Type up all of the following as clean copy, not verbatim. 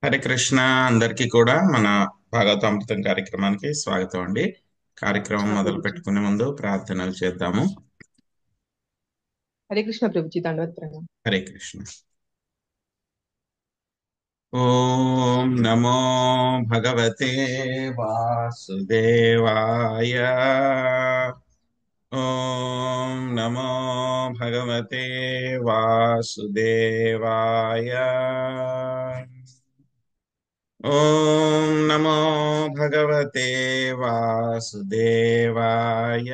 హరే కృష్ణ. అందరికీ కూడా మన భాగవతామృతం కార్యక్రమానికి స్వాగతం అండి. కార్యక్రమం మొదలు పెట్టుకునే ముందు ప్రార్థనలు చేద్దాము. हरे कृष्ण प्रभु जी दंडवत प्रणाम। హరే కృష్ణ. ఓం నమో భగవతే వాసుదేవాయ. ఓం నమో భగవతే వాసుదేవాయ. ఓం నమో భగవతే వాసుదేవాయ.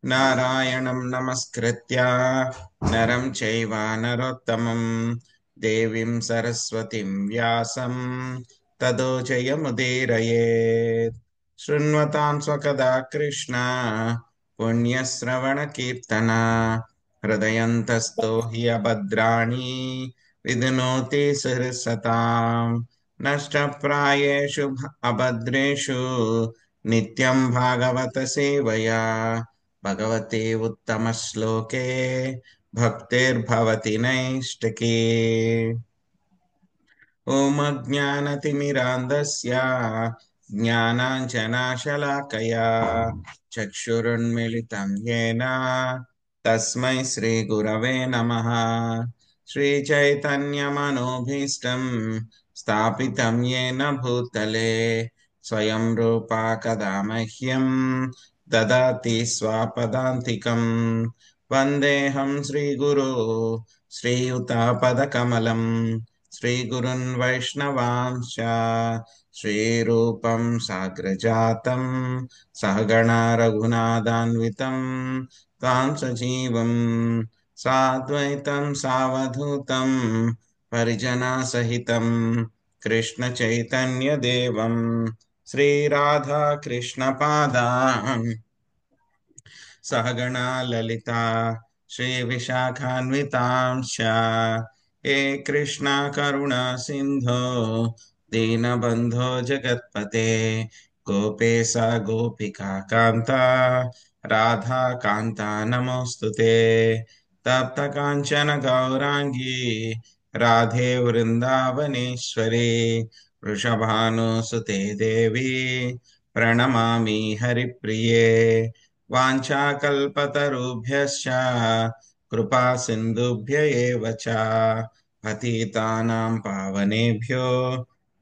నారాయణం నమస్కృత్య నరం చైవ నరోత్తమం దేవీం సరస్వతిం వ్యాసం తదో జయముదీరయేత్. శృణ్వతాం స్వకదా కృష్ణ పుణ్యశ్రవణ కీర్తన హృదయంతస్థో హి అభద్రాణి విధునోతి సతాం నష్టప్రాయేషు అభద్రేషు నిత్యం భాగవత సేవయా భగవతే ఉత్తమ శ్లోకే భక్తిర్భవతి నైష్టికీ. ఓం అజ్ఞానతిమిరాంధస్య జ్ఞానాంజనాశలాకయా చక్షురున్మిళితం యేన తస్మై శ్రీగురవే నమః. శ్రీచైతన్యమనోభీష్టం స్థాపితం యేన భూతలే స్వయం రూపా కదా మహ్యం దదాతి స్వపదాంతికం. వందేహం శ్రీగురో శ్రీయుతాపదకమలం శ్రీగురున్ వైష్ణవాంశ శ్రీరూపం సాగ్రజాతం సహగణా రఘునాథాన్వితం తాం సజీవం సాద్వైతం సావధూతం పరిజనా సహితం కృష్ణ చైతన్య దేవం శ్రీరాధా కృష్ణ పాదాం సహగణా లలితా శ్రీ విశాఖాన్వితాంశ. హే కృష్ణ కరుణా సింధో దీనబంధో జగత్పతే గోపేశ గోపికా కాంత రాధా కాంత నమోస్తుతే. తప్త కాంచన గౌరాంగీ రాధే వృందావనేశ్వరి వృషభానుసుతే దేవి ప్రణమామి హరిప్రియే. వాంఛాకల్పతరుభ్యశ్చ కృపా సింధుభ్య ఏవ చ పతితానాం పావనేభ్యో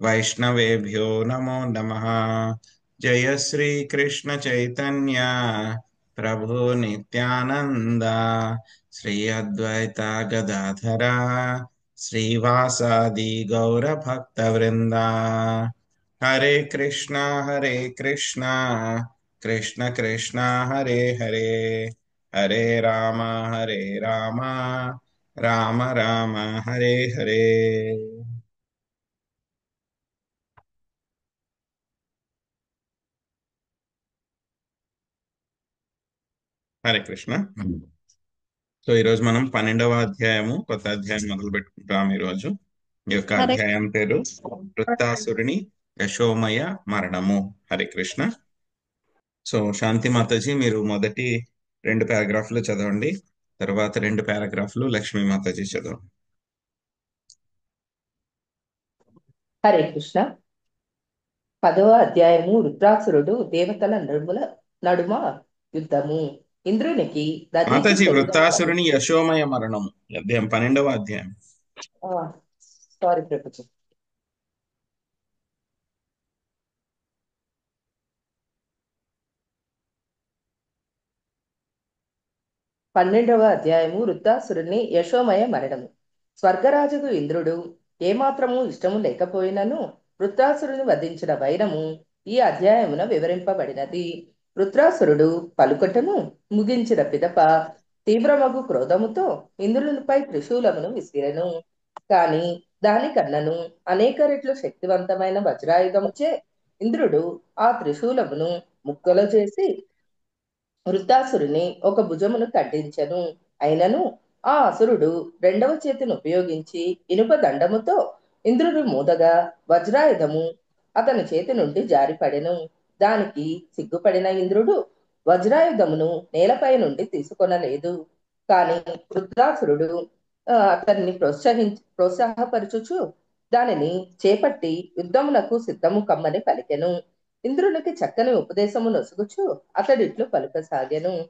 వైష్ణవేభ్యో నమో నమః. జయ శ్రీ కృష్ణ చైతన్య ప్రభు నిత్యానంద శ్రీ అద్వైత గదాధర శ్రీవాసాది గౌర భక్త వృంద. హరే కృష్ణ కృష్ణ కృష్ణ హరే హరే హరే రామ రామ రామ హరే హరే. హరే కృష్ణ. సో ఈరోజు మనం 12వ అధ్యాయము కొత్త అధ్యాయం మొదలు పెట్టుకుంటాం. ఈరోజు ఈ యొక్క అధ్యాయం పేరు వృత్తాసురుని యశోమయ మరణము. హరే కృష్ణ. సో శాంతి మాతాజీ, మీరు మొదటి 2 పారాగ్రాఫ్లు చదవండి, తర్వాత 2 పారాగ్రాఫ్లు లక్ష్మీ మాతాజీ చదవండి. హరే కృష్ణ. 10వ అధ్యాయము వృత్రాసురుడు దేవతల నడుమ యుద్ధము. ఇంద్రునికి దధించి మాతాజీ, తొలుగా వృత్తాసురుని యశోమయ మరణము అధ్యాయం 12వ అధ్యాయం. సారీ ప్రభుజీ. పన్నెండవ అధ్యాయము వృత్తాసురుని యశోమయ మరణము. స్వర్గరాజుకు ఇంద్రుడు ఏమాత్రము ఇష్టము లేకపోయినను వృత్రాసురుని వధించిన వైరము ఈ అధ్యాయమున వివరింపబడినది. వృత్రాసురుడు పలుకటను ముగించిన పిదప తీవ్రమగు క్రోధముతో ఇంద్రునిపై త్రిశూలమును విసిరెను. కాని దానికన్నను అనేక రెట్లు శక్తివంతమైన వజ్రాయుధముచే ఇంద్రుడు ఆ త్రిశూలమును ముక్కలు చేసి వృత్తాసురుని ఒక భుజమును ఖండించెను. అయినను ఆ అసురుడు రెండవ చేతిని ఉపయోగించి ఇనుప దండముతో ఇంద్రుడు మూదగా వజ్రాయుధము అతని చేతి నుండి జారిపడెను. దానికి సిగ్గుపడిన ఇంద్రుడు వజ్రాయుధమును నేలపై నుండి తీసుకొనలేదు. కాని వృత్రాసురుడు అతన్ని ప్రోత్సాహపరచుచు దానిని చేపట్టి యుద్ధమునకు సిద్ధము కమ్మని పలికెను. ఇంద్రునికి చక్కని ఉపదేశము నొసుగుచు అతడిట్లు పలుకసాగెను.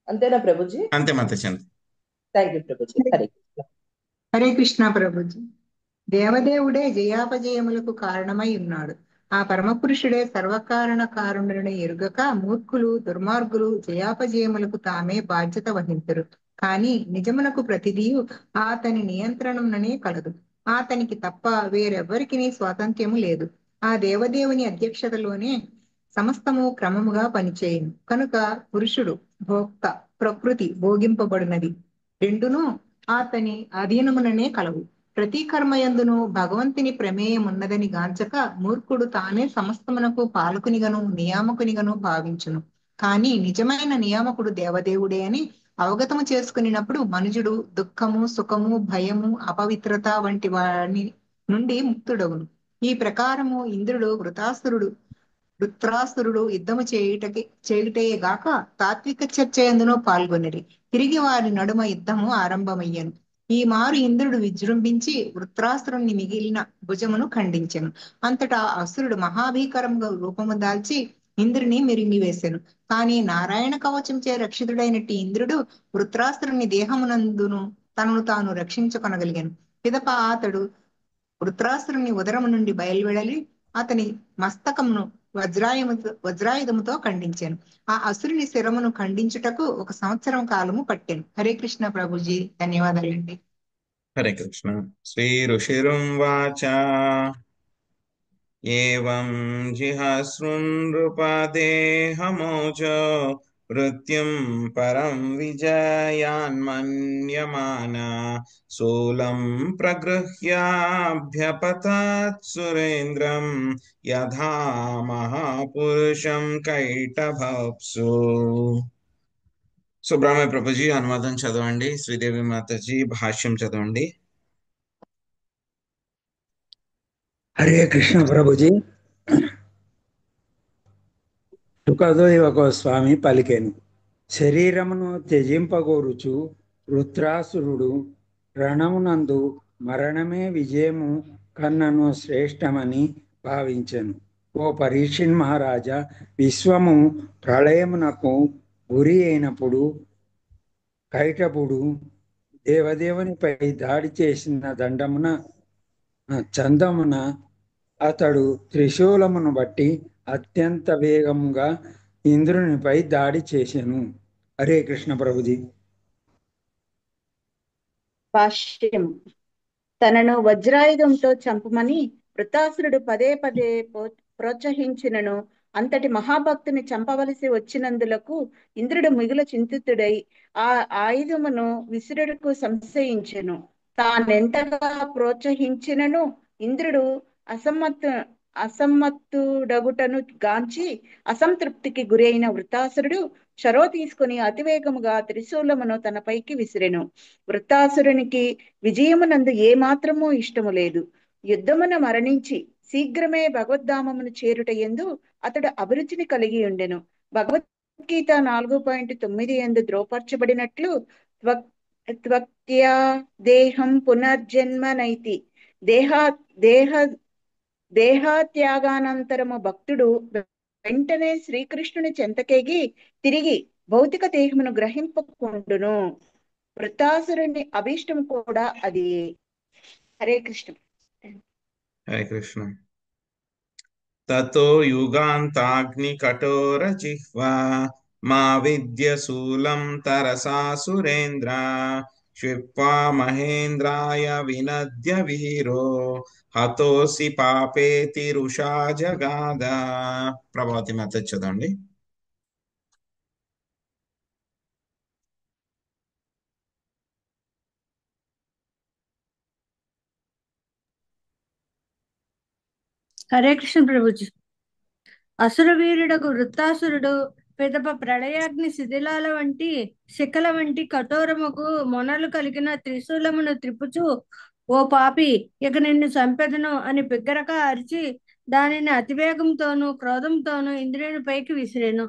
అంతేనా ప్రభుజీ? అంతే మాతాజీ. Thank you Prabhuji. హరే కృష్ణ. హరే కృష్ణ ప్రభుజీ. దేవదేవుడే జయాపజయములకు కారణమై ఉన్నాడు. ఆ పరమపురుషుడే సర్వకారణ కారణుడని ఎరుగక మూర్ఖులు దుర్మార్గులు జయాపజయములకు తామే బాధ్యత వహించరు. కానీ నిజమునకు ప్రతిదియు అతని నియంత్రణముననే కలదు. అతనికి తప్ప వేరెవ్వరికి స్వాతంత్ర్యము లేదు. ఆ దేవదేవుని అధ్యక్షతలోనే సమస్తము క్రమముగా పనిచేయును. కనుక పురుషుడు భోక్త, ప్రకృతి భోగింపబడినది రెండును అతని అధీనముననే కలవు. ప్రతి కర్మయందును భగవంతుని ప్రమేయం ఉన్నదని గాంచక మూర్ఖుడు తానే సమస్తమునకు పాలకునిగను నియామకునిగను భావించును. కానీ నిజమైన నియామకుడు దేవదేవుడే అని అవగతము చేసుకునినప్పుడు మనుజుడు దుఃఖము సుఖము భయము అపవిత్రత వంటి వాని నుండి ముక్తుడవును. ఈ ప్రకారము ఇంద్రుడు వృత్రాసురుడు యుద్ధము చేయుటయే గాక తాత్విక చర్చ ఎందునో పాల్గొనిరి. తిరిగి వారి నడుమ యుద్ధము ఆరంభమయ్యను. ఈ మారు ఇంద్రుడు విజృంభించి వృత్రాసురుణ్ణి మిగిలిన భుజమును ఖండించెను. అంతటా అసురుడు మహాభీకరంగా రూపము దాల్చి ఇంద్రుని మిరింగివేసెను. కానీ నారాయణ కవచంచే రక్షితుడైనట్టి ఇంద్రుడు వృత్రాసురుని దేహమునందును తనను తాను రక్షించుకొనగలిగాను. పిదప అతడు వృత్రాసురుని ఉదరము నుండి బయలువెడలి అతని మస్తకమును వజ్రాయుధముతో ఖండించాను. ఆ అసురుని శిరమును ఖండించుటకు 1 సంవత్సరం కాలము పట్టాను. హరే కృష్ణ ప్రభుజీ. ధన్యవాదాలండి. హరే కృష్ణ. శ్రీ ఋషిరువాచ ఏవం జిహశృణృపదేహమోజో మృత్యుం పరం విజయాన్మన్యమాన శూలం ప్రగృహ్యాభ్యపతత్ సురేంద్రం యథా మహాపురుషం కైటభప్సు. సుబ్రహ్మణ్య ప్రభుజీ అనువాదం చదవండి. శ్రీదేవి మాతాజీ భాష్యం చదవండి. హరే కృష్ణ ప్రభుజీ. సుఖదేవ గోస్వామి పలికెను. శరీరమును త్యజింపగోరుచు వృత్రాసురుడు రణమునందు మరణమే విజయము కన్నను శ్రేష్టమని భావించెను. ఓ పరీక్షిన్ మహారాజా, విశ్వము ప్రళయమునకు గురి అయినప్పుడు కైటపుడు దేవదేవునిపై దాడి చేసిన చందమున అతడు త్రిశూలమును బట్టి అత్యంత వేగంగా ఇంద్రునిపై దాడి చేసెను. హరే కృష్ణ ప్రభుజీ. భాష్యం. తనను వజ్రాయుధంతో చంపమని వృత్రాసురుడు పదే పదే ప్రోత్సహించినను అంతటి మహాభక్తుని చంపవలసి వచ్చినందులకు ఇంద్రుడు మిగుల చింతితుడై ఆ ఆయుధమును విసురుడుకు సంశయించెను. తానెంతగా ప్రోత్సహించినను ఇంద్రుడు అసమ్మత్తుడగుటను గాంచి అసంతృప్తికి గురి అయిన వృత్రాసురుడు చొరవ తీసుకుని అతివేగముగా త్రిశూలమును తనపైకి విసిరెను. వృత్రాసురునికి విజయమునందు ఏమాత్రమూ ఇష్టము లేదు. యుద్ధమున మరణించి శీఘ్రమే భగవద్ధామమును చేరుట యందు అతడు అభిరుచిని కలిగి ఉండెను. భగవద్గీత 4.9 యందు ద్రోపర్చబడినట్లు త్వక్త్యా దేహం పునర్జన్మ నైతి. దేహత్యాగానంతరము భక్తుడు వెంటనే శ్రీకృష్ణుని చెంతకేగి తిరిగి భౌతిక దేహమును గ్రహింపకుండును. వృత్రాసురుని అభీష్టం కూడా అది. హరే కృష్ణ. హరే కృష్ణ. తతో యుగాంతాగ్ని కఠోర జిహ్వా మా విద్య శూలం తరసా సురేంద్ర క్షిప్వా మహేంద్రాయ వినద్య వీరో హతోసి పాపేతి రుషా జగాద. ప్రభావతి మాత చదవండి. హరే కృష్ణ ప్రభుజీ. అసురవీరుడకు వృత్రాసురుడు పిదప ప్రళయాగ్ని శిథిలాల వంటి శిఖల వంటి కఠోరముకు మొనలు కలిగిన త్రిశూలమును త్రిపుచు, ఓ పాపి, ఇక నిన్ను చంపెదను అని బిగ్గరగా అరిచి దానిని అతివేగంతోనూ క్రోధంతోనూ ఇంద్రుని పైకి విసిరెను.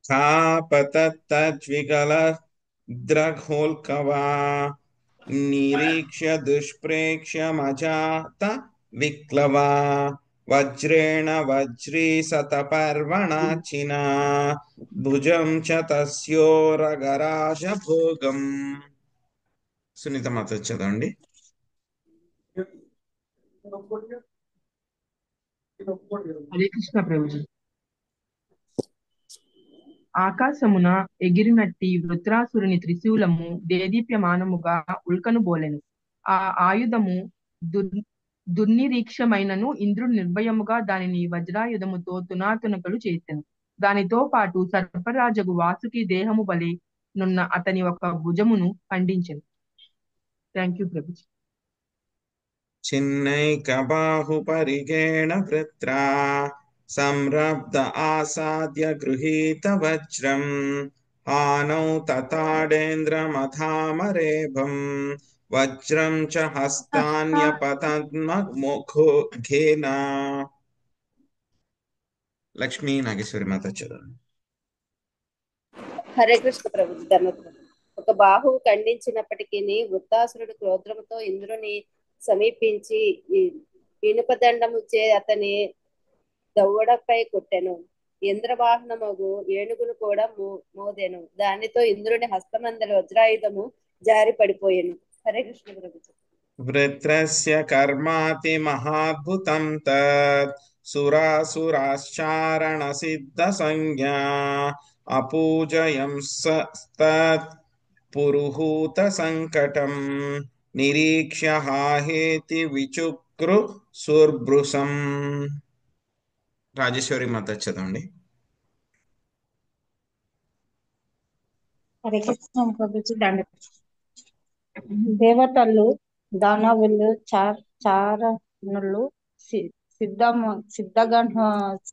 కాపతద్విగల ద్రఘోల్కవా నిరీక్ష్య దుష్ప్రేక్ష్యమజాత విక్లవా వజ్రేణ వజ్రీ సతపర్వణాచిన భుజం చ తస్యోరగరాజ భోగం. సునీత మాత చదవండి. హరే కృష్ణ ప్రభుజీ. ఆకాశమున ఎగిరినట్టి వృత్రాసురుని త్రిశూలము దేదీప్యమానముగా ఉల్కను బోలెను. ఆ ఆయుధము దుర్నిరీక్షమైనను ఇంద్రుడు నిర్భయముగా దానిని వజ్రాయుధముతో తునాతునకలు చేసెను. దానితో పాటు సర్పరాజగు వాసుకి దేహము వలె నున్న అతని ఒక భుజమును ఖండించెను. Thank you Prabhuji. చిన్నైక బాహుపరిగేణ వృత్రా సంరబ్ధ ఆసాద్య గృహీత వజ్రం ఆనౌ తతాడేంద్రమథామరేభం వజ్రం చ హస్తాన్యపతన్మముఖేన. లక్ష్మీ నాగేశ్వరి మాత చదవండి. హరే కృష్ణ ప్రభుజీ. ధన్యవాదాలు. ఒక బాహువు ఖండించినప్పటికీ వృత్తాసురుడు క్రోధముతో ఇంద్రుని సమీపించి ఇనుపదండము చే అతని దవడపై కొట్టెను. ఇంద్రవాహనమగు ఏనుగును కూడా మోదెను. దానితో ఇంద్రుని హస్తమందలి వజ్రాయుధము జారి పడిపోయెను. హరే కృష్ణ ప్రభుజీ. వృత్రస్య కర్మాతి మహాద్భుతం తత్ సురాసురాశ్చారణ సిద్ధ సంజ్ఞా అపూజయంస్తత్ పురుహూత సంకటం నిరీక్ష్య హాహేతి విచుక్రు సుర్భృశం. రాజేశ్వరి మాత చదవండి. హరే కృష్ణ ప్రభుజీ. దేవతలు, దానవులు, చారణులు,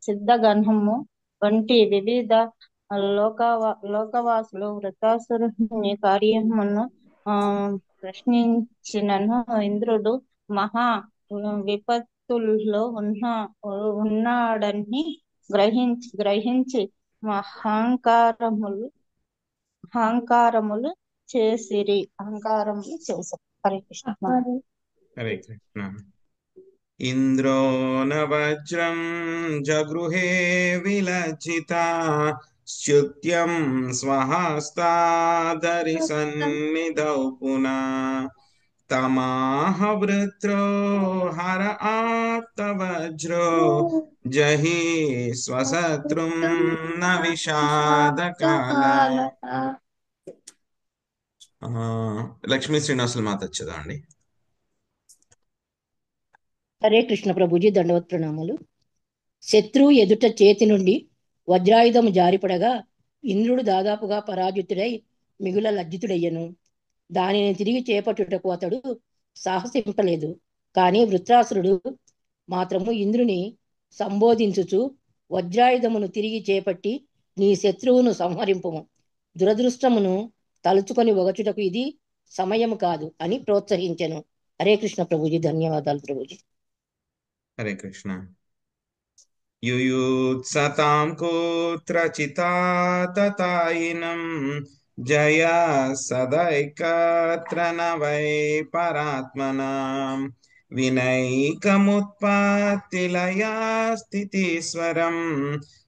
సిద్ధగణము వంటి వివిధ లోకవాసులు వృత్రాసురుని కార్యమును ప్రశ్నించినను ఇంద్రుడు మహా విపత్తుల్లో ఉన్నాడని గ్రహించి అహంకారములు చేసిరి. హరే కృష్ణ. హరే కృష్ణ. ఇంద్రో న వజ్రం జగృహే విలజ్జిత శ్యుత్యం స్వహస్తాదరి సన్నిధౌ పునా తమాహ వృత్రో హర ఆప్తవజ్రో జహి స్వశత్రుం న విషాద కాల. లక్ష్మీ శ్రీనివాసుల మాత చదవండి. హరే కృష్ణ ప్రభుజీ. దండవత్ ప్రణామాలు. శత్రువు ఎదుట చేతి నుండి వజ్రాయుధము జారిపడగా ఇంద్రుడు దాదాపుగా పరాజితుడై మిగుల లజ్జితుడయ్యను. దానిని తిరిగి చేపట్టుటకు అతడు సాహసింపలేదు. కానీ వృత్రాసురుడు మాత్రము ఇంద్రుని సంబోధించుచు వజ్రాయుధమును తిరిగి చేపట్టి నీ శత్రువును సంహరింపుము, దురదృష్టమును తలుచుకొని ఒగచుటకు ఇది సమయము కాదు అని ప్రోత్సహించెను. హరే కృష్ణ ప్రభుజీ. ధన్యవాదాలు ప్రభుజీ. హరే కృష్ణ. యుయుత్సతాం కుత్రచితాతతాయినం జయ సదైకత్ర న వై పరాత్మనాం వినైకముత్పత్తిలయా స్థితీశ్వరం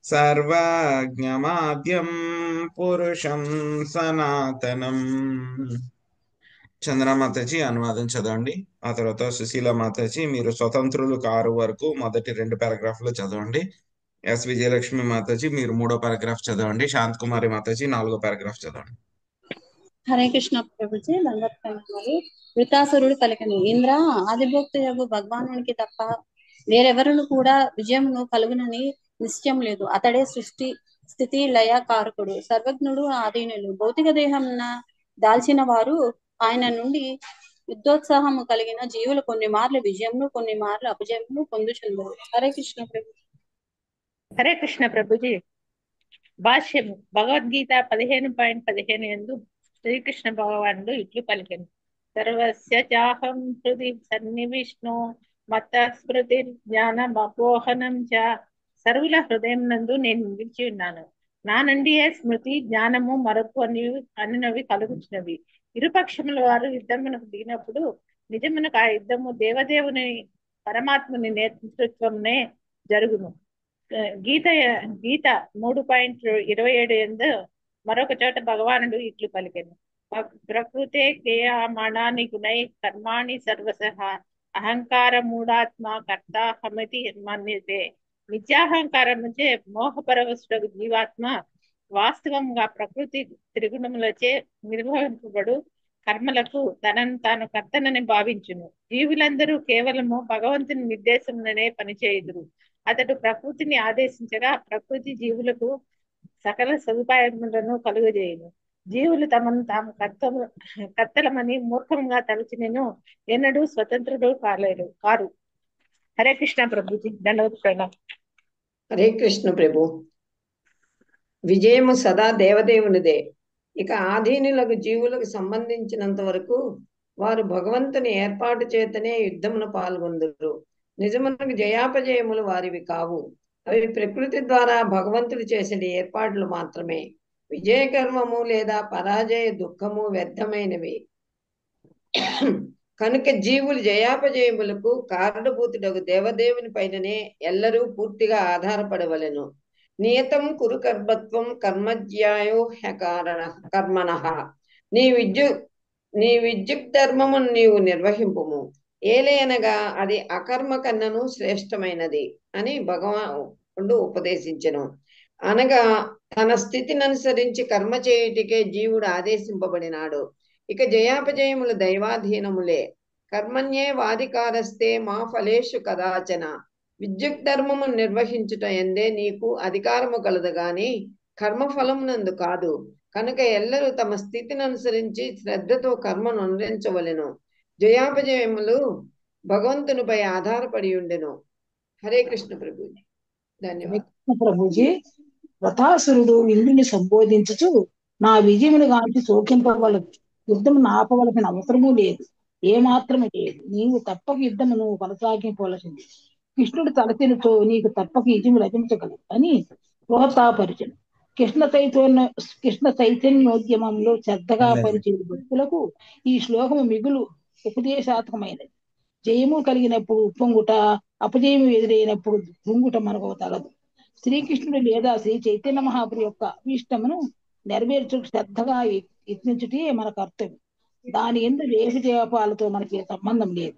సర్వజ్ఞమాద్యం పురుషం సనాతనం. చంద్ర మాతాజీ అనువాదం చదవండి. ఆ తర్వాత సుశీల మాతాజీ మీరు స్వతంత్రులు కారు వరకు మొదటి 2 పారాగ్రాఫ్లు చదవండి. ఎస్ విజయలక్ష్మి మాతాజీ మీరు 3వ పారాగ్రాఫ్ చదవండి. శాంత్ కుమారి మాతాజీ 4వ పారాగ్రాఫ్ చదవండి. హరే కృష్ణ ప్రభుజీ. దండోత్సవాలు. వృతాసురుడు పలికెను, ఇంద్ర ఆదిభోక్తయగు భగవానునికి తప్ప వేరెవరును కూడా విజయమును కలుగునని నిశ్చయం లేదు. అతడే సృష్టి స్థితి లయ కారకుడు, సర్వజ్ఞుడు, ఆధీనులు. భౌతిక దేహంన దాల్చిన వారు ఆయన నుండి యుద్ధోత్సాహము కలిగిన జీవులు కొన్ని మార్లు విజయమును కొన్ని మార్లు అపజయమును పొందుచుందరు. హరే కృష్ణ ప్రభు. హరే కృష్ణ ప్రభుజీ. భాష్యము. భగవద్గీత 15.15 యందు శ్రీకృష్ణ భగవానుడు ఇట్లు పలికెను, సర్వస్య చాహం హృది సన్నివిష్ణు మత్త స్మృతి జ్ఞానం అపోహనం చ. సర్వుల హృదయం నందు నేను నిలిచి ఉన్నాను, నా నుండియే స్మృతి జ్ఞానము మరొక అనినవి కలుగుతున్నవి. ఇరుపక్షముల వారు యుద్ధమునకు దిగినప్పుడు నిజమునకు ఆ యుద్ధము దేవదేవుని పరమాత్ముని నేతృత్వంనే జరుగును. గీత గీత 3:27 ఎందు మరొక చోట భగవానుడు ఇట్లు పలికెను. ప్రకృతే క్రియామాణాని గుణై కర్మాణి సర్వసః అహంకార మూఢాత్మ కర్తాహమితి మన్యతే. మిథ్యాహంకారముచే మోహపరవశుడగు జీవాత్మ వాస్తవంగా ప్రకృతి త్రిగుణములచే నిర్వహింపబడు కర్మలకు తనను తాను కర్తనని భావించును. జీవులందరూ కేవలము భగవంతుని నిర్దేశములనే పనిచేయుదురు. అతడు ప్రకృతిని ఆదేశించగా ప్రకృతి జీవులకు సకల సదుపాయములను కలుగజేయును. జీవులు తమను తాము కర్తలమని మూర్ఖంగా తలచినను ఎన్నడూ స్వతంత్రుడు కారు. హరే కృష్ణ ప్రభుజీ, దండవత్ ప్రణామం. హరే కృష్ణ ప్రభు. విజయము సదా దేవదేవునిదే. ఇక ఆధీనులకు జీవులకు సంబంధించినంత వరకు వారు భగవంతుని ఏర్పాటు చేతనే యుద్ధమును పాల్గొందురు. నిజమునకు జయాపజయములు వారివి కావు. అవి ప్రకృతి ద్వారా భగవంతుడు చేసిన ఏర్పాట్లు మాత్రమే. విజయగర్వము లేదా పరాజయ దుఃఖము వ్యర్థమైనవి. కనుక జీవులు జయాపజయములకు కారణభూతుడగు దేవదేవుని పైననే ఎల్లరూ పూర్తిగా ఆధారపడవలెను. నియతం కురు కర్మత్వం కర్మజ్యాయో హ్యకారణ కర్మణ. నీ విద్యుక్ ధర్మమును నీవు నిర్వహింపుము. ఏలయనగా అది అకర్మ కన్నను శ్రేష్టమైనది అని భగవానుడు ఉపదేశించెను. అనగా తన స్థితిని అనుసరించి కర్మ చేయుటికే జీవుడు ఆదేశింపబడినాడు. ఇక జయాపజయములు దైవాధీనములే. కర్మణ్యే వాధికారస్తే మా ఫలేషు కదాచన. విద్యుక్ ధర్మము నిర్వహించుట ఎందే నీకు అధికారము కలదు గాని కర్మఫలమునందు కాదు. కనుక ఎల్లరూ తమ స్థితిని అనుసరించి శ్రద్ధతో కర్మను అనుసరించవలెను. జయాపజయములు భగవంతునిపై ఆధారపడి ఉండెను. హరే కృష్ణ ప్రభుజీ. ధన్యవాదాలు ప్రభుజీ. వృతాసురుడు ఇంద్రుని సంబోధించుచు, నా విజయమును గాంచి శోకింపవల యుద్ధమును ఆపవలసిన అవసరము లేదు, ఏమాత్రమే లేదు. నీవు తప్పక యుద్ధమును కొనసాగింపవలసింది. కృష్ణుడు తలచినచో నీకు తప్పక విజయం లభించగలదు అని ప్రోత్సాహపరిచను. కృష్ణ చైతన్యోద్యమంలో శ్రద్ధగా పరిచయ భక్తులకు ఈ శ్లోకము మిగులు ఉపదేశాత్మకమైనది. జయము కలిగినప్పుడు ఉప్పొంగుట, అపజయము ఎదురైనప్పుడు పొంగుట మనకు తగదు. శ్రీకృష్ణుడు లేదా శ్రీ చైతన్య మహాప్రభు యొక్క అభీష్టమును నెరవేర్చు శ్రద్ధగా యత్నించుటే మన కర్తవ్యం. దాని ఎందు దేశజయాపాలతో మనకి సంబంధం లేదు.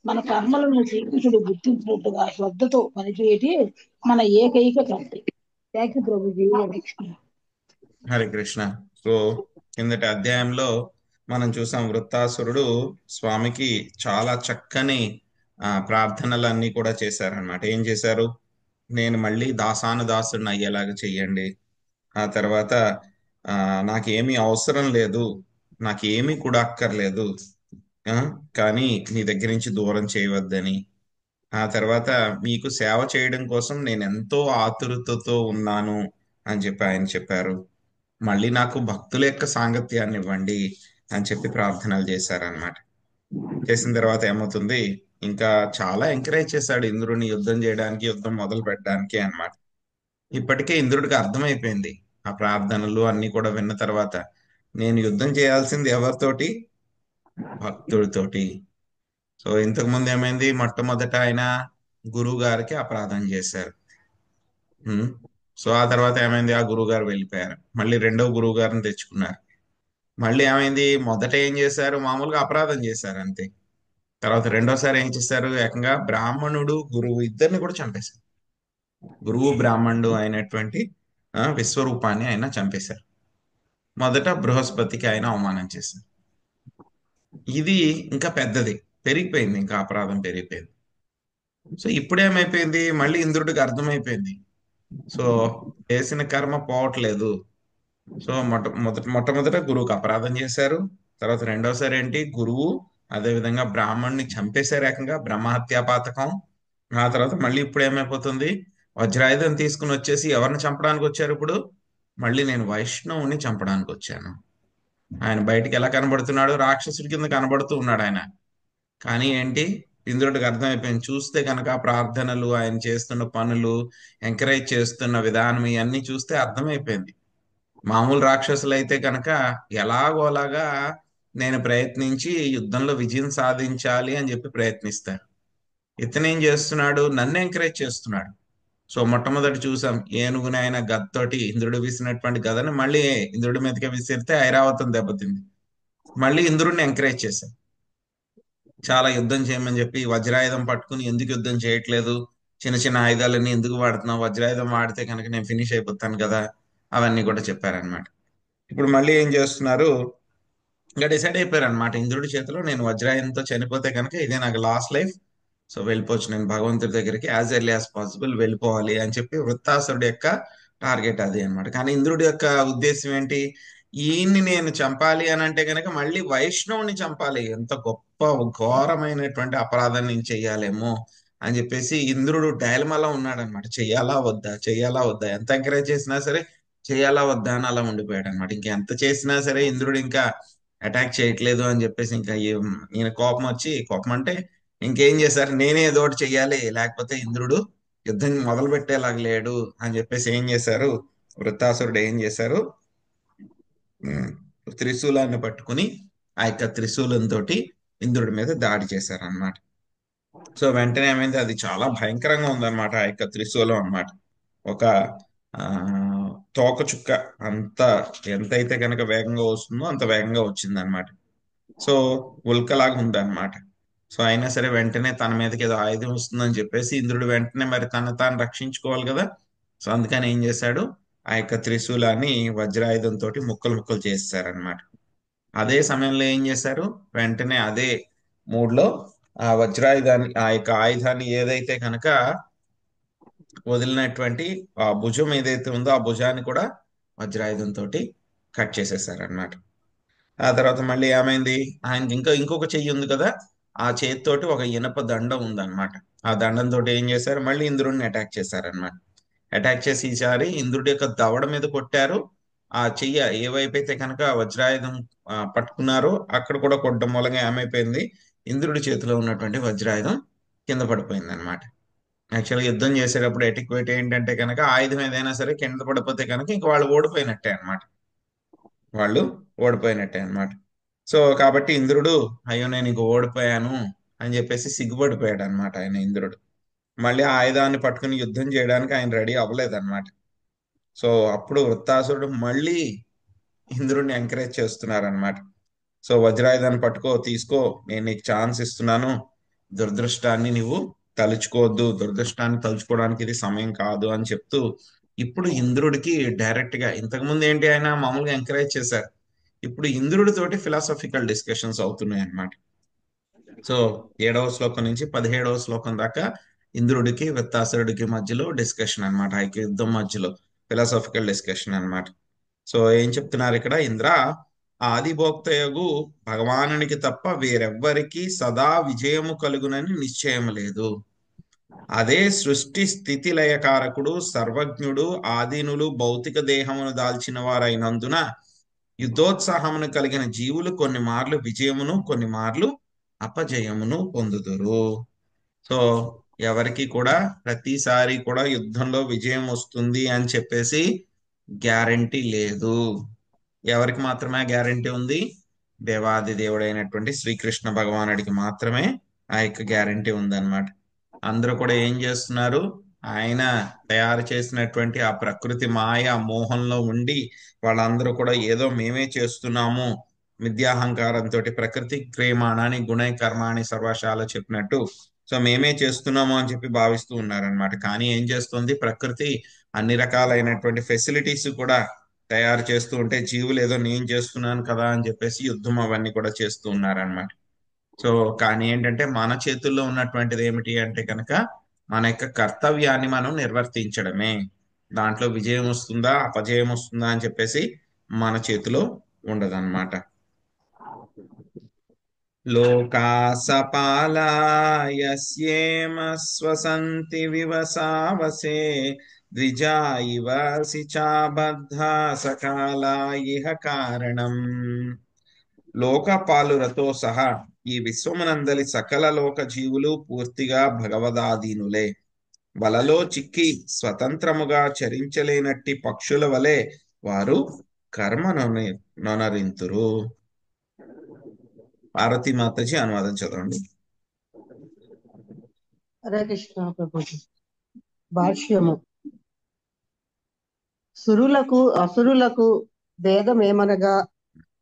మన కర్మలను శ్రీకృష్ణుడు గుర్తించినట్టుగా శ్రద్ధతో పనిచేయటే మన ఏకైక కర్తవ్యం. Thank you Prabhuji. Hare Krishna. So కిందటి అధ్యాయంలో మనం చూసాం, వృత్తాసురుడు స్వామికి చాలా చక్కని ప్రార్థనలన్నీ కూడా చేశారనమాట. ఏం చేశారు? నేను మళ్ళీ దాసానుదాసుడిని అయ్యేలాగా చెయ్యండి. ఆ తర్వాత నాకేమీ అవసరం లేదు, నాకేమీ కూడా అక్కర్లేదు, కానీ మీ దగ్గర నుంచి దూరం చేయవద్దని. ఆ తర్వాత మీకు సేవ చేయడం కోసం నేను ఎంతో ఆతురతతో ఉన్నాను అని చెప్పి ఆయన చెప్పారు. మళ్ళీ నాకు భక్తుల యొక్క సాంగత్యాన్ని ఇవ్వండి అని చెప్పి ప్రార్థనలు చేశారనమాట. చేసిన తర్వాత ఏమవుతుంది, ఇంకా చాలా ఎంకరేజ్ చేశాడు ఇంద్రుడిని యుద్ధం చేయడానికి, యుద్ధం మొదలు పెట్టడానికి అన్నమాట. ఇప్పటికే ఇంద్రుడికి అర్థమైపోయింది ఆ ప్రార్థనలు అన్ని కూడా విన్న తర్వాత, నేను యుద్ధం చేయాల్సింది ఎవరితోటి? భక్తుడితోటి. సో ఇంతకు ముందు ఏమైంది, మొట్టమొదట ఆయన గురువు గారికి అపరాధం చేశారు. సో ఆ తర్వాత ఏమైంది, ఆ గురువు గారు వెళ్ళిపోయారు. మళ్ళీ రెండవ గురువు గారిని తెచ్చుకున్నారు. మళ్ళీ ఏమైంది, మొదట ఏం చేశారు, మామూలుగా అపరాధం చేశారు అంతే. తర్వాత రెండోసారి ఏం చేశారు, ఏకంగా బ్రాహ్మణుడు గురువు ఇద్దరిని కూడా చంపేశారు. గురువు బ్రాహ్మణుడు అయినటువంటి విశ్వరూపాన్ని ఆయన చంపేశారు. మొదట బృహస్పతికి ఆయన అవమానం చేశారు. ఇది ఇంకా పెద్దది, పెరిగిపోయింది, ఇంకా అపరాధం పెరిగిపోయింది. సో ఇప్పుడేమైపోయింది, మళ్ళీ ఇంద్రుడికి అర్థమైపోయింది, సో చేసిన కర్మ పోవట్లేదు. సో మొట్టమొదట గురువుకి అపరాధం చేశారు. తర్వాత రెండోసారి ఏంటి, గురువు అదేవిధంగా బ్రాహ్మణ్ణి చంపేశారు, ఏకంగా బ్రహ్మహత్యా పాతకం. ఆ తర్వాత మళ్ళీ ఇప్పుడు ఏమైపోతుంది, వజ్రాయుధం తీసుకుని వచ్చేసి ఎవరిని చంపడానికి వచ్చారు ఇప్పుడు? మళ్ళీ నేను వైష్ణవుని చంపడానికి వచ్చాను. ఆయన బయటికి ఎలా కనబడుతున్నాడు, రాక్షసుడి కింద కనబడుతూ ఉన్నాడు ఆయన. కానీ ఏంటి, ఇంద్రుడికి అర్థమైపోయింది. చూస్తే కనుక ఆ ప్రార్థనలు, ఆయన చేస్తున్న పనులు, ఎంకరేజ్ చేస్తున్న విధానం ఇవన్నీ చూస్తే అర్థమైపోయింది. మామూలు రాక్షసులు అయితే కనుక ఎలాగోలాగా నేను ప్రయత్నించి యుద్ధంలో విజయం సాధించాలి అని చెప్పి ప్రయత్నిస్తారు. ఇతనేం చేస్తున్నాడు, నన్ను ఎంకరేజ్ చేస్తున్నాడు. సో మొట్టమొదటి చూసాం, ఏనుగుని ఆయన గదతోటి ఇంద్రుడు విసినటువంటి గదని మళ్ళీ ఇంద్రుడి మీదకి విసిరితే ఐరావతం దెబ్బతింది. మళ్ళీ ఇంద్రుడిని ఎంకరేజ్ చేశాం, చాలా యుద్ధం చేయమని చెప్పి. వజ్రాయుధం పట్టుకుని ఎందుకు యుద్ధం చేయట్లేదు, చిన్న చిన్న ఆయుధాలన్నీ ఎందుకు వాడుతున్నావు, వజ్రాయుధం వాడితే కనుక నేను ఫినిష్ అయిపోతాను కదా, అవన్నీ కూడా చెప్పారనమాట. ఇప్పుడు మళ్ళీ ఏం చేస్తున్నారు, ఇంకా డిసైడ్ అయిపోయారు అనమాట, ఇంద్రుడి చేతిలో నేను వజ్రాయుధంతో చనిపోతే కనుక ఇదే నాకు లాస్ట్ లైఫ్. సో వెళ్ళిపోవచ్చు నేను భగవంతుడి దగ్గరికి యాజ్ ఎర్లీ యాజ్ పాసిబుల్ వెళ్ళిపోవాలి అని చెప్పి వృత్తాసురుడి యొక్క టార్గెట్ అది అనమాట. కానీ ఇంద్రుడి యొక్క ఉద్దేశం ఏంటి, ఈయన్ని నేను చంపాలి అని అంటే కనుక మళ్ళీ వైష్ణవుని చంపాలి, ఎంత గొప్ప ఘోరమైనటువంటి అపరాధం నేను చెయ్యాలేమో అని చెప్పేసి ఇంద్రుడు డైలమాలో ఉన్నాడు అనమాట. చెయ్యాలా వద్దా, చెయ్యాలా వద్దా, ఎంత ఎంకరేజ్ చేసినా సరే చెయ్యాలా వద్దా అని అలా ఉండిపోయాడు అనమాట. ఇంకెంత చేసినా సరే ఇంద్రుడు ఇంకా అటాక్ చేయట్లేదు అని చెప్పేసి ఇంకా ఈయన కోపం వచ్చి, కోపం అంటే ఇంకేం చేశారు, నేనే ఏదో ఒకటి చెయ్యాలి లేకపోతే ఇంద్రుడు యుద్ధం మొదలు పెట్టేలాగా లేడు అని చెప్పేసి ఏం చేశారు, వృత్తాసురుడు ఏం చేశారు, త్రిశూలాన్ని పట్టుకుని ఆ యొక్క త్రిశూలంతో ఇంద్రుడి మీద దాడి చేశారనమాట. సో వెంటనే ఏమైంది, అది చాలా భయంకరంగా ఉందన్నమాట. ఆ యొక్క త్రిశూలం అన్నమాట ఒక తోక చుక్క అంత ఎంతైతే కనుక వేగంగా వస్తుందో అంత వేగంగా వచ్చింది అనమాట. సో ఉల్కలాగా ఉందన్నమాట. సో అయినా సరే వెంటనే తన మీదకి ఏదో ఆయుధం వస్తుందని చెప్పేసి ఇంద్రుడు వెంటనే మరి తను తాను రక్షించుకోవాలి కదా. సో అందుకని ఏం చేశాడు, ఆ యొక్క త్రిశూలాన్ని వజ్రాయుధంతో ముక్కలు ముక్కలు చేస్తారనమాట. అదే సమయంలో ఏం చేశారు, వెంటనే అదే మూడ్లో ఆ వజ్రాయుధాన్ని, ఆ యొక్క ఆయుధాన్ని ఏదైతే కనుక వదిలినటువంటి ఆ భుజం ఏదైతే ఉందో ఆ భుజాన్ని కూడా వజ్రాయుధంతో కట్ చేసేసారనమాట. ఆ తర్వాత మళ్ళీ ఏమైంది, ఆయనకి ఇంకొక చెయ్యి ఉంది కదా, ఆ చేతితోటి ఒక ఇనప దండం ఉందన్నమాట. ఆ దండంతో ఏం చేశారు, మళ్ళీ ఇంద్రుడిని అటాక్ చేశారనమాట. అటాక్ చేసి ఈసారి ఇంద్రుడి యొక్క దవడ మీద కొట్టారు. ఆ చెయ్య ఏ వైపు అయితే కనుక వజ్రాయుధం పట్టుకున్నారో అక్కడ కూడా కొట్టడం మూలంగా ఏమైపోయింది, ఇంద్రుడి చేతిలో ఉన్నటువంటి వజ్రాయుధం కింద పడిపోయింది అనమాట. యాక్చువల్గా యుద్ధం చేసేటప్పుడు ఎటిక్వేట్ ఏంటంటే కనుక ఆయుధం ఏదైనా సరే కింద పడిపోతే కనుక ఇంక వాళ్ళు ఓడిపోయినట్టే అనమాట, వాళ్ళు ఓడిపోయినట్టే అనమాట. సో కాబట్టి ఇంద్రుడు అయ్యో నేను ఇంక ఓడిపోయాను అని చెప్పేసి సిగ్గుపడిపోయాడు అనమాట ఆయన ఇంద్రుడు. మళ్ళీ ఆ ఆయుధాన్ని పట్టుకుని యుద్ధం చేయడానికి ఆయన రెడీ అవ్వలేదన్నమాట. సో అప్పుడు వృత్తాసురుడు మళ్ళీ ఇంద్రుడిని ఎంకరేజ్ చేస్తున్నారనమాట. సో వజ్రాయుధాన్ని పట్టుకో, తీసుకో, నేను నీకు ఛాన్స్ ఇస్తున్నాను, దురదృష్టాన్ని నువ్వు తలుచుకోవద్దు, దురదృష్టాన్ని తలుచుకోవడానికి ఇది సమయం కాదు అని చెప్తూ ఇప్పుడు ఇంద్రుడికి డైరెక్ట్ గా, ఇంతకుముందు ఏంటి ఆయన మామూలుగా ఎంకరేజ్ చేశారు, ఇప్పుడు ఇంద్రుడితోటి ఫిలాసఫికల్ డిస్కషన్స్ అవుతున్నాయి అన్నమాట. సో 7వ శ్లోకం నుంచి 17వ శ్లోకం దాకా ఇంద్రుడికి వృత్తాసురుడికి మధ్యలో డిస్కషన్ అనమాట, ఆ యుద్ధం మధ్యలో ఫిలాసఫికల్ డిస్కషన్ అన్నమాట. సో ఏం చెప్తున్నారు ఇక్కడ, ఇంద్ర ఆదిభోక్తయగు భగవానునికి తప్ప వేరెవ్వరికి సదా విజయము కలుగునని నిశ్చయం లేదు. అదే సృష్టి స్థితి లయకారకుడు సర్వజ్ఞుడు ఆదీనులు భౌతిక దేహమును దాల్చిన వారైనందున యుద్ధోత్సాహమును కలిగిన జీవులు కొన్ని మార్లు విజయమును కొన్ని మార్లు అపజయమును పొందుదురు. సో ఎవరికి కూడా ప్రతిసారి కూడా యుద్ధంలో విజయం వస్తుంది అని చెప్పేసి గ్యారంటీ లేదు. ఎవరికి మాత్రమే గ్యారంటీ ఉంది, దేవాది దేవుడైనటువంటి శ్రీకృష్ణ భగవానుడికి మాత్రమే ఆ యొక్క గ్యారంటీ ఉందన్నమాట. అందరూ కూడా ఏం చేస్తున్నారు, ఆయన తయారు చేసినటువంటి ఆ ప్రకృతి మాయ మోహంలో ఉండి వాళ్ళందరూ కూడా ఏదో మేమే చేస్తున్నాము విద్యాహంకారంతో, ప్రకృతి క్రియమాణాన్ని గుణై కర్మాణి సర్వశాల చెప్పినట్టు, సో మేమే చేస్తున్నాము అని చెప్పి భావిస్తూ ఉన్నారనమాట. కానీ ఏం చేస్తుంది ప్రకృతి, అన్ని రకాలైనటువంటి ఫెసిలిటీస్ కూడా తయారు చేస్తూ ఉంటే జీవులు ఏదో నేను చేస్తున్నాను కదా అని చెప్పేసి యుద్ధం అవన్నీ కూడా చేస్తూ ఉన్నారనమాట. సో కానీ ఏంటంటే మన చేతుల్లో ఉన్నటువంటిది ఏమిటి అంటే కనుక మన యొక్క కర్తవ్యాన్ని మనం నిర్వర్తించడమే. దాంట్లో విజయం వస్తుందా అపజయం వస్తుందా అని చెప్పేసి మన చేతిలో ఉండదన్నమాట. లోకా సపాలా యస్యేమ స్వసంతి వివసావసే ద్విజా ఇవ సిచాబద్ధ సకాలా ఇహ కారణం. లోకపాలులతో సహా ఈ విశ్వమునందలి సకల లోక జీవులు పూర్తిగా భగవదాధీనులే. వలలో చిక్కి స్వతంత్రముగా చరించలేనట్టి పక్షుల వలె వారు కర్మను నొనరింతురు. పార్వతీ మాతాజీ అనువాదం చదవండి. హరే కృష్ణ ప్రభుజీ. భాష్యము. సురులకు అసురులకు భేదమేమనగా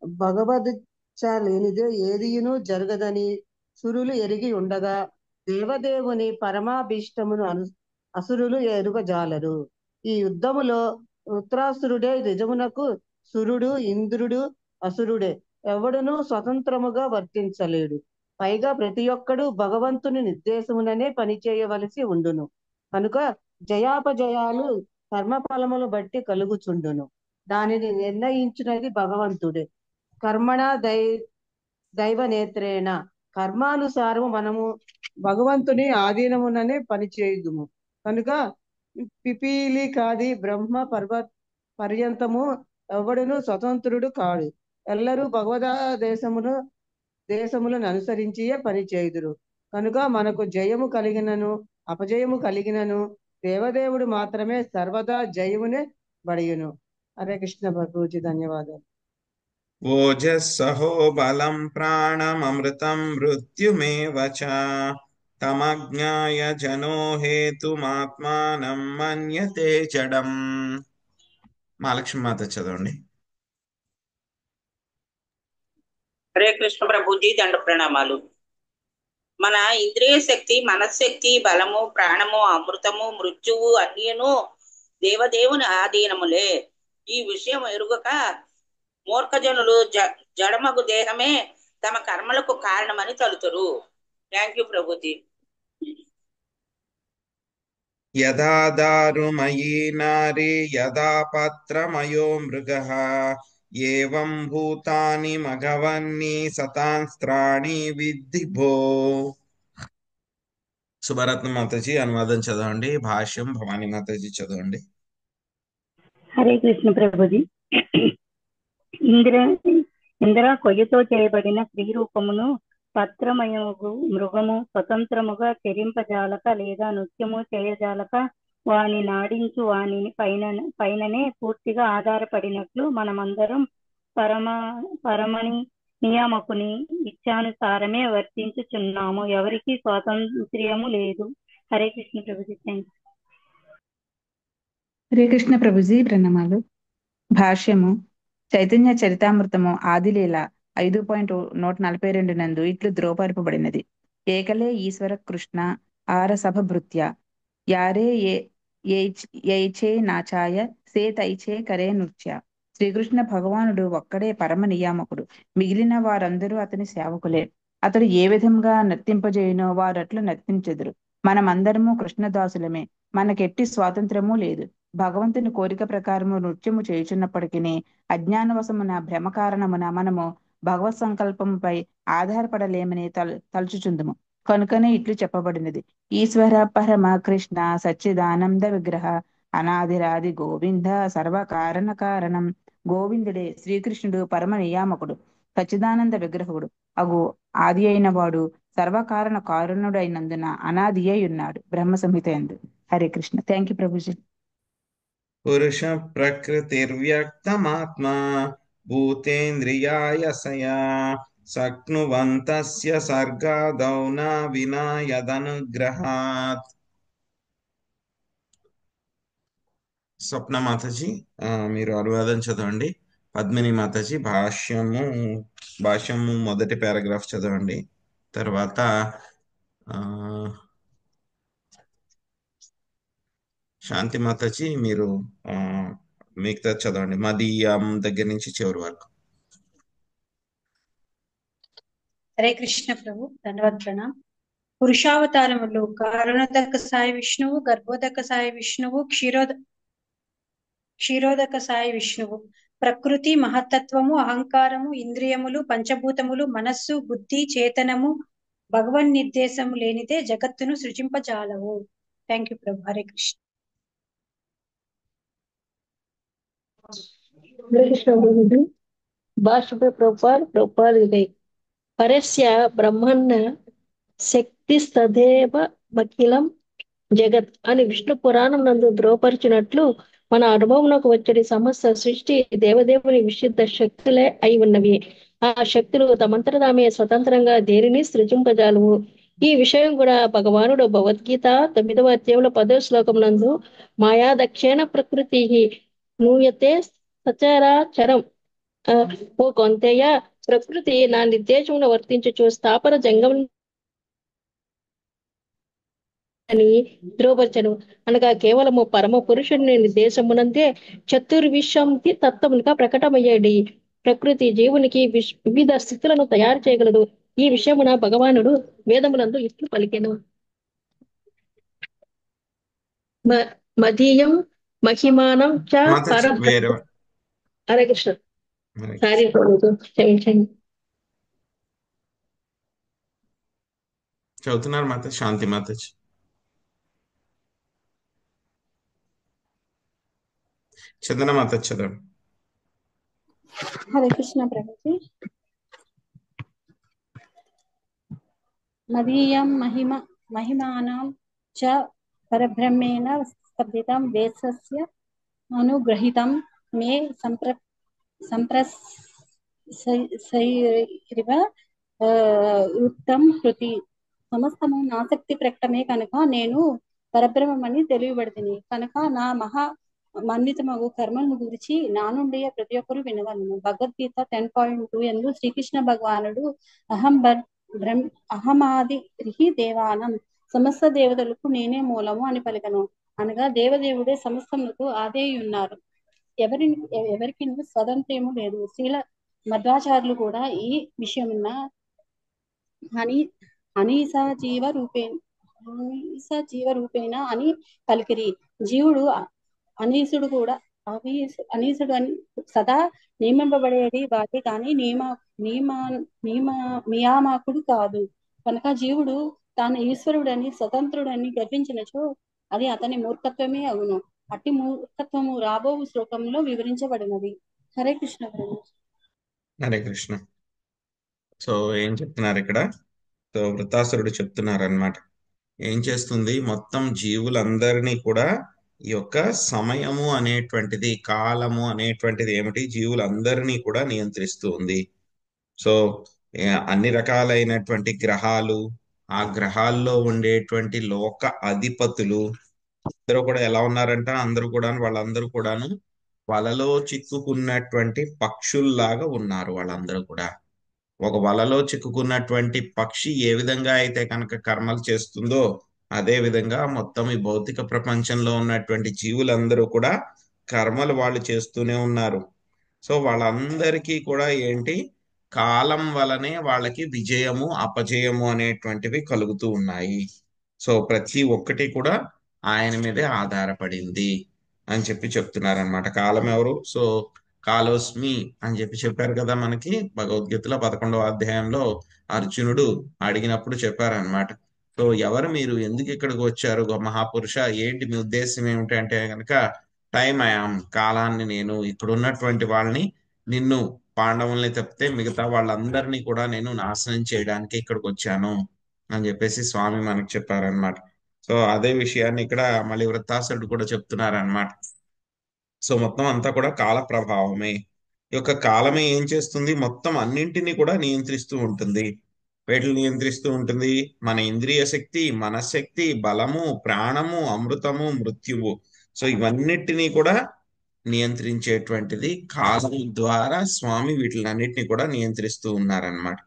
భగవదిచ్ఛ లేనిదే ఏదియును జరగదని సురులు ఎరిగి ఉండగా దేవదేవుని పరమాభీష్టమును అసురులు ఎరుగజాలరు. ఈ యుద్ధములో వృత్రాసురుడే నిజమునకు సురుడు, ఇంద్రుడు అసురుడే. ఎవడునూ స్వతంత్రముగా వర్తించలేడు. పైగా ప్రతి ఒక్కడు భగవంతుని నిర్దేశముననే పనిచేయవలసి ఉండును. కనుక జయాపజయాలు కర్మఫలములు బట్టి కలుగుచుండును. దానిని నిర్ణయించినది భగవంతుడే. కర్మణ దైవ నేత్రేణ. కర్మానుసారము మనము భగవంతుని ఆధీనముననే పనిచేయుదుము. కనుక పిపీలి కాది బ్రహ్మ పర్యంతము ఎవడును స్వతంత్రుడు కాడు. ఎల్లరూ దేశములను అనుసరించియే పనిచేయుదురు. కనుక మనకు జయము కలిగినను అపజయము కలిగినను దేవదేవుడు మాత్రమే సర్వదా జయమునే బడియును. హరే కృష్ణ ప్రభుజీ. ధన్యవాదాలు. ఓజస్సహో బలం ప్రాణమమృతం మృత్యుమేవ చ తమజ్ఞాయ జనో హేతుమాత్మానం మన్యతే జడం. మహాలక్ష్మి మాత చదవండి. హరే కృష్ణ ప్రభుజీ. దండ ప్రణామాలు. మన ఇంద్రియ శక్తి, మనశ్శక్తి, బలము, ప్రాణము, అమృతము, మృత్యువు అన్నియును దేవదేవుని ఆధీనములే. ఈ విషయం ఎరుగక మూర్ఖజనులు జడమగు దేహమే తమ కర్మలకు కారణమని తలుతురు. Thank you Prabhuji. యదా దారుమయీ నారీ యదా పత్రమయో మృగః ఏవం భూతాని మఘవన్నీ సతాంస్త్రాణి విద్ధి భో. సుభరత్న మాతాజీ అనువాదం చదవండి. భాష్యం భవానీ మాతాజీ చదవండి. హరే కృష్ణ ప్రభుజీ. ఇంద్ర కొయ్యతో చేయబడిన స్త్రీ రూపమును పత్రమయము మృగము స్వతంత్రముగా చెరింపజాలక లేదా నృత్యము చేయజాలక వాని నాడించు వాని పైననే పూర్తిగా ఆధారపడినట్లు మనమందరం పరమని నియామకుని ఇచ్ఛానుసారమే వర్తించుచున్నాము. ఎవరికి స్వాతంత్ర్యము లేదు. హరే కృష్ణ ప్రభుజీ. థ్యాంక్స్. హరే కృష్ణ ప్రభుజీ. ప్రణామాలు. భాష్యము. చైతన్య చరితామృతము ఆదిలీల 5.142 నందు ఇట్లు ద్రోపరపబడినది. ఏకలే ఈశ్వర కృష్ణ ఆరసభ భృత్య యారే యైచే నాచాయ సే తైచే కరే నృత్య. శ్రీకృష్ణ భగవానుడు ఒక్కడే పరమ నియామకుడు. మిగిలిన వారందరూ అతని సేవకులే. అతడు ఏ విధంగా నర్తింపజేయునో వారట్లు నర్తించెదరు. మనమందరము కృష్ణదాసులమే. మనకెట్టి స్వాతంత్రము లేదు. భగవంతుని కోరిక ప్రకారము నృత్యము చేయుచున్నప్పటికీ అజ్ఞానవశమున భ్రమ కారణమున మనము భగవత్ సంకల్పంపై ఆధారపడలేమని తలుచుచుందుము. కనుకనే ఇట్లు చెప్పబడినది. ఈశ్వర పరమ కృష్ణ సచ్చిదానంద విగ్రహ అనాదిరాది గోవింద సర్వకారణ కారణం. గోవిందుడే శ్రీకృష్ణుడు పరమ నియామకుడు, సచ్చిదానంద విగ్రహుడు అగు ఆది అయిన వాడు సర్వకారణ కారణుడైనందున అనాది అయి ఉన్నాడు. బ్రహ్మ సంహిత యందు. హరే కృష్ణ. Thank you Prabhuji. పురుష ప్రకృతిర్వ్యక్తమాత్మా భూతేంద్రియాయసయా శక్నువంతస్య సర్గాదౌ న వినా యదనుగ్రహాత్. స్వప్న మాతాజీ మీరు అనువాదం చదవండి. పద్మిని మాతాజీ భాష్యము మొదటి పారాగ్రాఫ్ చదవండి. తర్వాత శాంతి మాతాజీ మీరు మిగతా చదవండి. మదీయం దగ్గర నుంచి చివరి వరకు. హరే కృష్ణ ప్రభు. ధన్యవాద ప్రణామ్. పురుషావతారములు కారణోదక సాయి విష్ణువు, గర్భోదక సాయి విష్ణువు, క్షీరోదక సాయి విష్ణువు. ప్రకృతి, మహత్తత్వము, అహంకారము, ఇంద్రియములు, పంచభూతములు, మనస్సు, బుద్ధి, చేతనము భగవన్ నిర్దేశము లేనిదే జగత్తును సృజింపజాలవు. థ్యాంక్ యూ ప్రభు. హరే కృష్ణ. హరే కృష్ణ ప్రభుజీ. భాష్య ప్రభుపాల్ పరస్య బ్రహ్మన్న శక్తిస్తదేవ మఖిలం జగత్ అని విష్ణు పురాణం నందు ధ్రువపరిచినట్లు మన అనుభవంలోకి వచ్చే సమస్త సృష్టి దేవదేవుని విశుద్ధ శక్తులే అయి ఉన్నవి. ఆ శక్తులు తమంతట తామే స్వతంత్రంగా దేనిని సృజింపజాలవు. ఈ విషయం కూడా భగవానుడు భగవద్గీత 9వ అధ్యాయంలో 10వ శ్లోకం నందు మాయా దక్షేణ ప్రకృతి నూయతే సచరాచరం ఓ కొంతయ్య, ప్రకృతి నా నిర్దేశమును వర్తించుచు స్థాపన జంగం అని ధ్రువపరచను. అనగా కేవలము పరమ పురుషుని నిర్దేశమునందే చతుర్విశంతి తత్వములుగా ప్రకటమయ్యాడు. ప్రకృతి జీవునికి వివిధ స్థితులను తయారు చేయగలదు. ఈ విషయమున భగవానుడు వేదములందు ఇట్లు పలికెను. మదీయం మహిమానం చ పరం. హరే కృష్ణ. సారీ క్షమించండి. చదువుతున్నారు మాత శాంతి మాతాజీ. చందన మాత చదవండి. హరే కృష్ణ ప్రభుజీ. మదీయం మహిమానం చ పరబ్రహ్మేణ స్తబ్దితం వేదస్య అనుగ్రహీతం మే సంప్రసైరివ వృత్తం కృతి. సమస్తము నాశక్తి ప్రకటమే కనుక నేను పరబ్రహ్మని తెలియబడితిని. కనుక నా మహా మన్నితమగు కర్మలను గురించి నా నుండి ప్రతి ఒక్కరు వినవలను. భగవద్గీత 10.2 యందు శ్రీకృష్ణ భగవానుడు అహమాది దేవానం సమస్త దేవతలకు నేనే మూలము అని పలికను. అనగా దేవదేవుడే సమస్తములకు ఆదే ఉన్నారు. ఎవరికి స్వతంత్రము లేదు. శ్రీల మధ్వాచార్యులు కూడా ఈ విషయమున్న అనీస జీవ రూపేణ అని పలికిరి. జీవుడు అనీసుడు అని సదా నియమింపబడేది వాటి కానీ నియామకుడు కాదు. కనుక జీవుడు తాను ఈశ్వరుడని స్వతంత్రుడని గర్వించినచో అది అతని మూర్ఖత్వమే అవును. అట్టి మూర్ఖత్వము రాబో శ్లోకంలో వివరించబడినది. హరే కృష్ణ. హరే కృష్ణ. సో ఏం చెప్తున్నారు ఇక్కడ? సో వృత్తాసురుడు చెప్తున్నారు అన్నమాట. ఏం చేస్తుంది? మొత్తం జీవులందరినీ కూడా ఈ యొక్క సమయము అనేటువంటిది, కాలము అనేటువంటిది ఏమిటి, జీవులందరినీ కూడా నియంత్రిస్తూ ఉంది. సో అన్ని రకాలైనటువంటి గ్రహాలు, ఆ గ్రహాల్లో ఉండేటువంటి లోక అధిపతులు అందరూ కూడా ఎలా ఉన్నారంట? వాళ్ళందరూ కూడాను వలలో చిక్కుకున్నటువంటి పక్షుల్లాగా ఉన్నారు. వాళ్ళందరూ కూడా ఒక వలలో చిక్కుకున్నటువంటి పక్షి ఏ విధంగా అయితే కనుక కర్మలు చేస్తుందో అదే విధంగా మొత్తం ఈ భౌతిక ప్రపంచంలో ఉన్నటువంటి జీవులందరూ కూడా కర్మలు వాళ్ళు చేస్తూనే ఉన్నారు. సో వాళ్ళందరికీ కూడా ఏంటి, కాలం వలనే వాళ్ళకి విజయము అపజయము అనేటువంటివి కలుగుతూ ఉన్నాయి. సో ప్రతి ఒక్కటి కూడా ఆయన మీదే ఆధారపడింది అని చెప్తున్నారనమాట. కాలం ఎవరు? సో కాలోస్మి అని చెప్పారు కదా మనకి భగవద్గీతలో 11వ అధ్యాయంలో అర్జునుడు అడిగినప్పుడు చెప్పారనమాట. సో ఎవరు మీరు, ఎందుకు ఇక్కడికి వచ్చారు మహాపురుష, ఏంటి మీ ఉద్దేశం ఏమిటి అంటే కనుక టైం ఐఆమ్, కాలాన్ని నేను, ఇక్కడ ఉన్నటువంటి వాళ్ళని, నిన్ను పాండవుల్ని తప్పితే మిగతా వాళ్ళందరినీ కూడా నేను నాశనం చేయడానికి ఇక్కడికి వచ్చాను అని చెప్పేసి స్వామి మనకు చెప్పారనమాట. సో అదే విషయాన్ని ఇక్కడ మళ్ళీ వృత్తాసురుడు కూడా చెప్తున్నారనమాట. సో మొత్తం అంతా కూడా కాల ప్రభావమే. ఈ యొక్క కాలమే ఏం చేస్తుంది? మొత్తం అన్నింటినీ కూడా నియంత్రిస్తూ ఉంటుంది. వేటిని నియంత్రిస్తూ ఉంటుంది? మన ఇంద్రియ శక్తి, మనశక్తి, బలము, ప్రాణము, అమృతము, మృత్యువు. సో ఇవన్నిటినీ కూడా నియంత్రించేటువంటిది కాలం ద్వారా స్వామి వీటిలన్నిటిని కూడా నియంత్రిస్తూ ఉన్నారనమాట.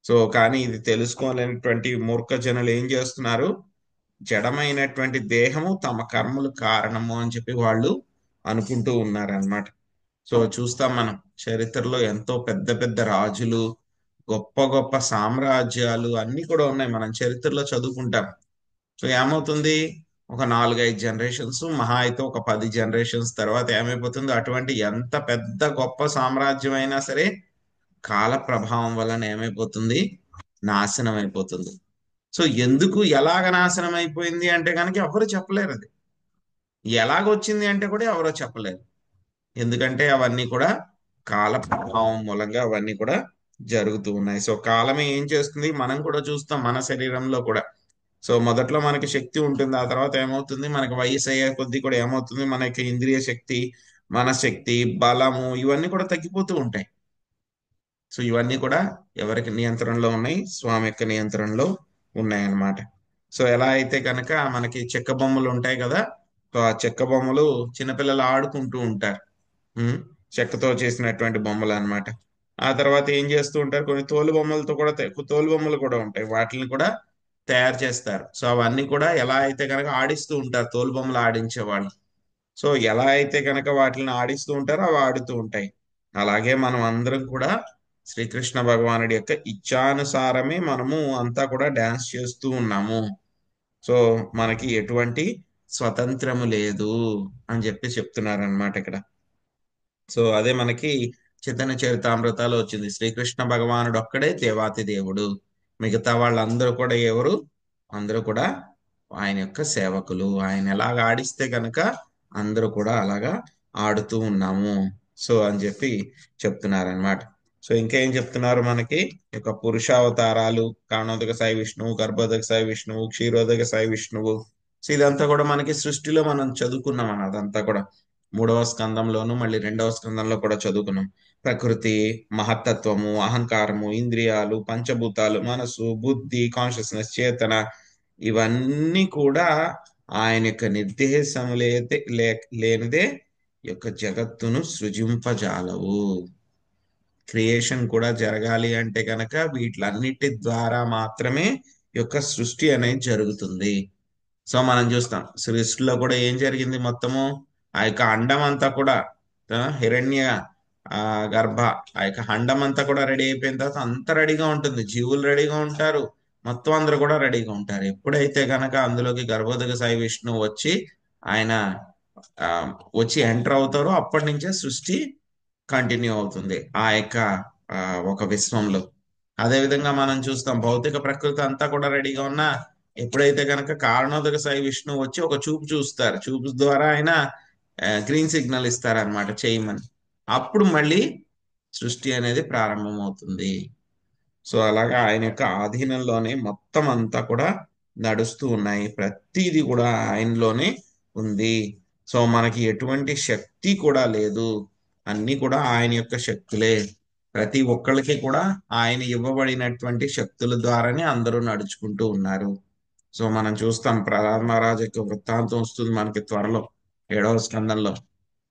సో కానీ ఇది తెలుసుకోలేనటువంటి మూర్ఖ జనులు ఏం చేస్తున్నారు? జడమైనటువంటి దేహము తమ కర్మలు కారణము అని చెప్పి వాళ్ళు అనుకుంటూ ఉన్నారనమాట. సో చూస్తాం మనం చరిత్రలో ఎంతో పెద్ద పెద్ద రాజులు, గొప్ప గొప్ప సామ్రాజ్యాలు అన్ని కూడా ఉన్నాయి, మనం చరిత్రలో చదువుకుంటాం. సో ఏమవుతుంది? ఒక 4-5 జనరేషన్స్, మహా అయితే ఒక 10 జనరేషన్స్ తర్వాత ఏమైపోతుంది? అటువంటి ఎంత పెద్ద గొప్ప సామ్రాజ్యం అయినా సరే కాల ప్రభావం వలన ఏమైపోతుంది? నాశనం అయిపోతుంది. సో ఎందుకు, ఎలాగ నాశనం అయిపోయింది అంటే కనుక ఎవరు చెప్పలేరు. అది ఎలాగొచ్చింది అంటే కూడా ఎవరో చెప్పలేరు. ఎందుకంటే అవన్నీ కూడా కాల ప్రభావం మూలంగా అవన్నీ కూడా జరుగుతూ ఉన్నాయి. సో కాలమే ఏం చేస్తుంది, మనం కూడా చూస్తాం మన శరీరంలో కూడా. సో మొదట్లో మనకి శక్తి ఉంటుంది, ఆ తర్వాత ఏమవుతుంది, మనకి వయసు అయ్యే కొద్దీ కూడా ఏమవుతుంది, మనకి ఇంద్రియ శక్తి, మనశక్తి, బలము ఇవన్నీ కూడా తగ్గిపోతూ ఉంటాయి. సో ఇవన్నీ కూడా ఎవరికి నియంత్రణలో ఉన్నాయి, స్వామి యొక్క నియంత్రణలో ఉన్నాయన్నమాట. సో ఎలా అయితే కనుక మనకి చెక్క బొమ్మలు ఉంటాయి కదా, సో ఆ చెక్క బొమ్మలు చిన్నపిల్లలు ఆడుకుంటూ ఉంటారు. ఉమ్, చెక్కతో చేసినటువంటి బొమ్మలు అన్నమాట. ఆ తర్వాత ఏం చేస్తూ ఉంటారు, కొన్ని తోలు బొమ్మలతో కూడా తోలు బొమ్మలు కూడా ఉంటాయి, వాటిని కూడా తయారు చేస్తారు. సో అవన్నీ కూడా ఎలా అయితే కనుక ఆడిస్తూ ఉంటారు తోలు బొమ్మలు ఆడించే వాళ్ళు. సో ఎలా అయితే కనుక వాటిని ఆడిస్తూ ఉంటారో అవి ఆడుతూ ఉంటాయి. అలాగే మనం అందరం కూడా శ్రీకృష్ణ భగవానుడి యొక్క ఇచ్ఛానుసారమే మనము అంతా కూడా డాన్స్ చేస్తూ ఉన్నాము. సో మనకి ఎటువంటి స్వతంత్రము లేదు అని చెప్పి చెప్తున్నారు అనమాట ఇక్కడ. సో అదే మనకి చైతన్య చరితామృతాలో వచ్చింది, శ్రీకృష్ణ భగవానుడు ఒక్కడే దేవాతి దేవుడు, మిగతా వాళ్ళందరూ కూడా ఎవరు, అందరూ కూడా ఆయన యొక్క సేవకులు. ఆయన ఎలాగ ఆడిస్తే కనుక అందరూ కూడా అలాగా ఆడుతూ ఉన్నాము. సో అని చెప్పి చెప్తున్నారనమాట. సో ఇంకా ఏం చెప్తున్నారు, మనకి ఈ యొక్క పురుషావతారాలు, కారణోదక సాయి విష్ణువు, గర్భోదక సాయి విష్ణువు, క్షీరోదక సాయి విష్ణువు. సో ఇదంతా కూడా మనకి సృష్టిలో మనం చదువుకున్నాం అన్న అదంతా కూడా 3వ స్కందంలోను మళ్ళీ 2వ స్కందంలో కూడా చదువుకున్నాం. ప్రకృతి, మహత్తత్వము, అహంకారము, ఇంద్రియాలు, పంచభూతాలు, మనసు, బుద్ధి, కాన్షియస్నెస్, చేతన, ఇవన్నీ కూడా ఆయన యొక్క నిర్దేశం లేనిదే ఈ యొక్క జగత్తును సృజింపజాలవు. క్రియేషన్ కూడా జరగాలి అంటే కనుక వీటిలన్నిటి ద్వారా మాత్రమే ఈ యొక్క సృష్టి అనేది జరుగుతుంది. సో మనం చూస్తాం సృష్టిలో కూడా ఏం జరిగింది, మొత్తము ఆ యొక్క అండం అంతా కూడా హిరణ్య గర్భ, ఆ యొక్క అండం అంతా కూడా రెడీ అయిపోయిన తర్వాత అంతా రెడీగా ఉంటుంది, జీవులు రెడీగా ఉంటారు, మొత్తం అందరూ కూడా రెడీగా ఉంటారు. ఎప్పుడైతే గనక అందులోకి గర్భోదక సాయి విష్ణువు వచ్చి ఆయన ఆ, వచ్చి ఎంటర్ అవుతారో అప్పటి నుంచే సృష్టి కంటిన్యూ అవుతుంది ఆ యొక్క ఒక విశ్వంలో. అదే విధంగా మనం చూస్తాం భౌతిక ప్రకృతి అంతా కూడా రెడీగా ఉన్నా ఎప్పుడైతే కనుక కారణోదక సాయి విష్ణువు వచ్చి ఒక చూపు చూస్తారు, చూపు ద్వారా ఆయన గ్రీన్ సిగ్నల్ ఇస్తారనమాట చేయమని, అప్పుడు మళ్ళీ సృష్టి అనేది ప్రారంభమవుతుంది. సో అలాగా ఆయన యొక్క ఆధీనంలోనే మొత్తం అంతా కూడా నడుస్తూ ఉన్నాయి, ప్రతిదీ కూడా ఆయనలోనే ఉంది. సో మనకి ఎటువంటి శక్తి కూడా లేదు, అన్ని కూడా ఆయన యొక్క శక్తులే. ప్రతి ఒక్కళ్ళకి కూడా ఆయన ఇవ్వబడినటువంటి శక్తుల ద్వారానే అందరూ నడుచుకుంటూ ఉన్నారు. సో మనం చూస్తాం ప్రహ్లాద్ మహారాజ్ యొక్క వృత్తాంతం వస్తుంది మనకి త్వరలో 7వ స్కందంలో.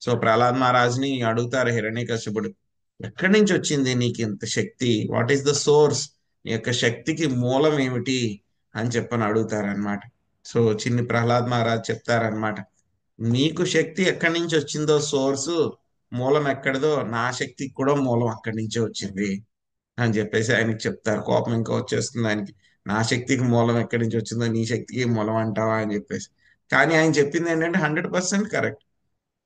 సో ప్రహ్లాద్ మహారాజ్ని అడుగుతారు హిరణ్యకశిపుడు, ఎక్కడి నుంచి వచ్చింది నీకు ఇంత శక్తి, వాట్ ఈస్ ద సోర్స్, నీ యొక్క శక్తికి మూలం ఏమిటి అని చెప్పని అడుగుతారనమాట. సో చిన్ని ప్రహ్లాద్ మహారాజ్ చెప్తారనమాట, నీకు శక్తి ఎక్కడి నుంచి వచ్చిందో సోర్సు, మూలం ఎక్కడిదో నా శక్తికి కూడా మూలం అక్కడి నుంచే వచ్చింది అని చెప్పేసి ఆయనకి చెప్తారు. కోపం ఇంకా వచ్చేస్తుంది ఆయనకి, నా శక్తికి మూలం ఎక్కడి నుంచి వచ్చిందో నీ శక్తికి మూలం అంటావా అని చెప్పేసి. కానీ ఆయన చెప్పింది ఏంటంటే 100% కరెక్ట్.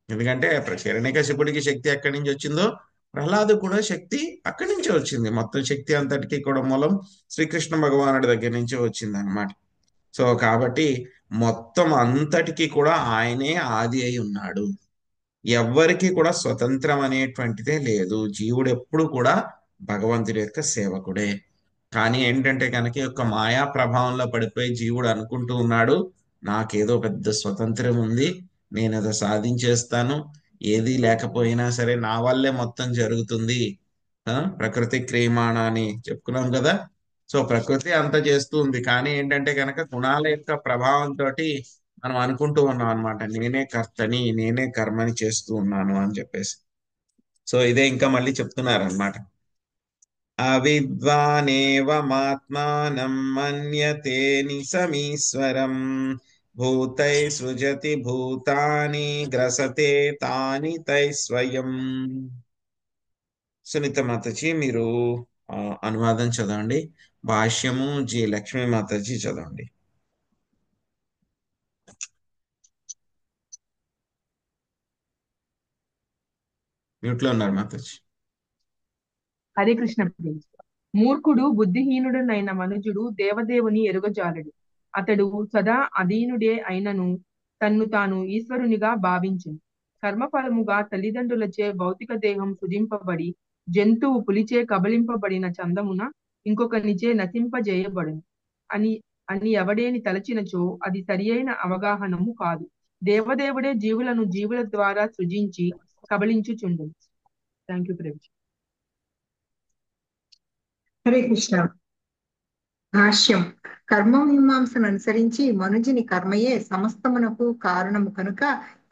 ఎందుకంటే హిరణ్యకశిపుడికి శక్తి ఎక్కడి నుంచి వచ్చిందో ప్రహ్లాదు కూడా శక్తి అక్కడి నుంచే వచ్చింది. మొత్తం శక్తి అంతటికి కూడా మూలం శ్రీకృష్ణ భగవానుడి దగ్గర నుంచే వచ్చింది అనమాట. సో కాబట్టి మొత్తం అంతటికి కూడా ఆయనే ఆది అయి ఉన్నాడు. ఎవ్వరికి కూడా స్వతంత్రం అనేటువంటిదే లేదు, జీవుడు ఎప్పుడు కూడా భగవంతుడి యొక్క సేవకుడే. కానీ ఏంటంటే కనుక ఈ యొక్క మాయా ప్రభావంలో పడిపోయి జీవుడు అనుకుంటూ ఉన్నాడు, నాకేదో పెద్ద స్వతంత్రం ఉంది, నేను అది సాధించేస్తాను, ఏది లేకపోయినా సరే నా వల్లే మొత్తం జరుగుతుంది. ప్రకృతి క్రియమాణ అని చెప్పుకున్నాం కదా. సో ప్రకృతి అంత చేస్తూ ఉంది, కానీ ఏంటంటే కనుక గుణాల యొక్క ప్రభావంతో మనం అనుకుంటూ ఉన్నాం అనమాట, నేనే కర్తని, నేనే కర్మని చేస్తూ ఉన్నాను అని చెప్పేసి. సో ఇదే ఇంకా మళ్ళీ చెప్తున్నారు అనమాట, అవిద్వానేవమాత్మానం మన్యతే నిసమీశ్వరం భూతై సృజతి భూతాని గ్రసతే తాని తై స్వయం. సునీత మాతాజీ మీరు అనువాదం చదవండి, భాష్యము జి లక్ష్మీ మాతాజీ చదవండి. మ్యూట్ లో ఉన్నారు మాతాజీ. హరే కృష్ణ. మూర్ఖుడు బుద్ధిహీనుడునైన మనుజుడు దేవదేవుని ఎరుగజాలడు. అతడు సదా అధీనుడే అయినను తన్ను తాను ఈశ్వరునిగా భావించును. కర్మఫలముగా తల్లిదండ్రులచే భౌతిక దేహం సృజింపబడి జంతువు పులిచే కబలింపబడిన చందమున ఇంకొకనిచే నశింపజేయబడును అని అని ఎవడేని తలచినచో అది సరియైన అవగాహనము కాదు. దేవదేవుడే జీవులను జీవుల ద్వారా సృజించి కబలించుచుండును. Thank you Prabhuji. హరే కృష్ణ. భాష్యం. కర్మమీమాంసను అనుసరించి మనుజుని కర్మయే సమస్తమునకు కారణము కనుక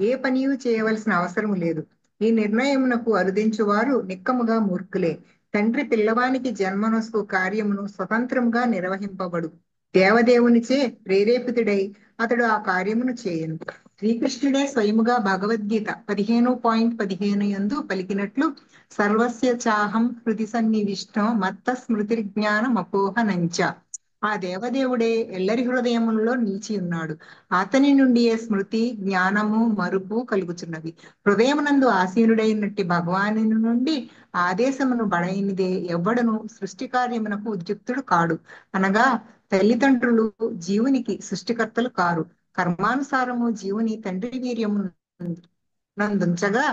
ఏ పనియు చేయవలసిన అవసరం లేదు. ఈ నిర్ణయమునకు అరుదించువారు నిక్కముగా మూర్ఖులే. తండ్రి పిల్లవానికి జన్మనొసు కార్యమును స్వతంత్రముగా నిర్వహింపబడు. దేవదేవునిచే ప్రేరేపితుడై అతడు ఆ కార్యమును చేయను. శ్రీకృష్ణుడే స్వయముగా భగవద్గీత 15:15 యందు పలికినట్లు సర్వస్య చాహం హృది సన్నివిష్టో మత్త స్మృతిర్జ్ఞానమపోహనంచ. ఆ దేవదేవుడే ఎల్లరి హృదయములలో నిలిచి ఉన్నాడు. అతని నుండియే స్మృతి, జ్ఞానము, మరుపు కలుగుచున్నవి. హృదయమునందు ఆసీనుడైనట్టి భగవాను నుండి ఆదేశమును బడైనదే ఎవ్వడను సృష్టి కార్యమునకు ఉద్యుక్తుడు కాడు. అనగా తల్లిదండ్రులు జీవునికి సృష్టికర్తలు కారు. కర్మానుసారము జీవుని తండ్రి వీర్యము నందుంచగా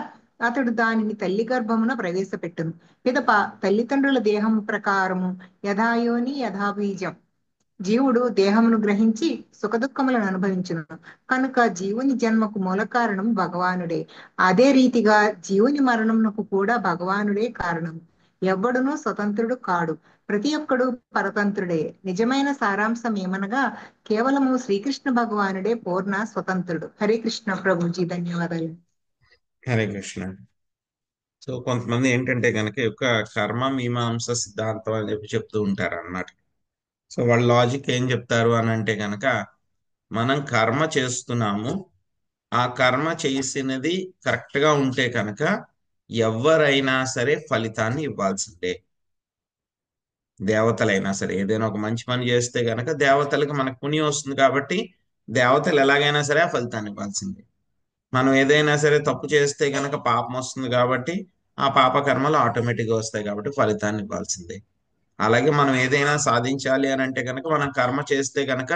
అతడు దానిని తల్లి గర్భమున ప్రవేశపెట్టును. పిదప తల్లిదండ్రుల దేహము ప్రకారము యథాయోని యథాబీజం జీవుడు దేహమును గ్రహించి సుఖదుఖములను అనుభవించును. కనుక జీవుని జన్మకు మూల కారణం భగవానుడే. అదే రీతిగా జీవుని మరణమునకు కూడా భగవానుడే కారణం. ఎవ్వడునూ స్వతంత్రుడు కాడు. ప్రతి ఒక్కడు పరతంత్రుడే. నిజమైన సారాంశం ఏమనగా కేవలము శ్రీకృష్ణ భగవానుడే పూర్ణ స్వతంత్రుడు. హరే కృష్ణ ప్రభుజీ. ధన్యవాదాలు. హరే కృష్ణ. సో కొంతమంది ఏంటంటే కనుక యొక్క కర్మ మీమాంస సిద్ధాంతం అని చెప్పి చెప్తూ ఉంటారు అన్నమాట. సో వాళ్ళ లాజిక్ ఏం చెప్తారు అని అంటే కనుక మనం కర్మ చేస్తున్నాము, ఆ కర్మ చేసినది కరెక్ట్ గా ఉంటే కనుక ఎవరైనా సరే ఫలితాన్ని ఇవ్వాల్సిందే. దేవతలైనా సరే ఏదైనా ఒక మంచి పని చేస్తే కనుక దేవతలకు మనకు పుణ్యం వస్తుంది కాబట్టి దేవతలు ఎలాగైనా సరే ఆ ఫలితాన్ని ఇవ్వాల్సిందే. మనం ఏదైనా సరే తప్పు చేస్తే కనుక పాపం వస్తుంది కాబట్టి ఆ పాప కర్మలు ఆటోమేటిక్గా వస్తాయి కాబట్టి ఫలితాన్ని ఇవ్వాల్సిందే. అలాగే మనం ఏదైనా సాధించాలి అని అంటే కనుక మనం కర్మ చేస్తే కనుక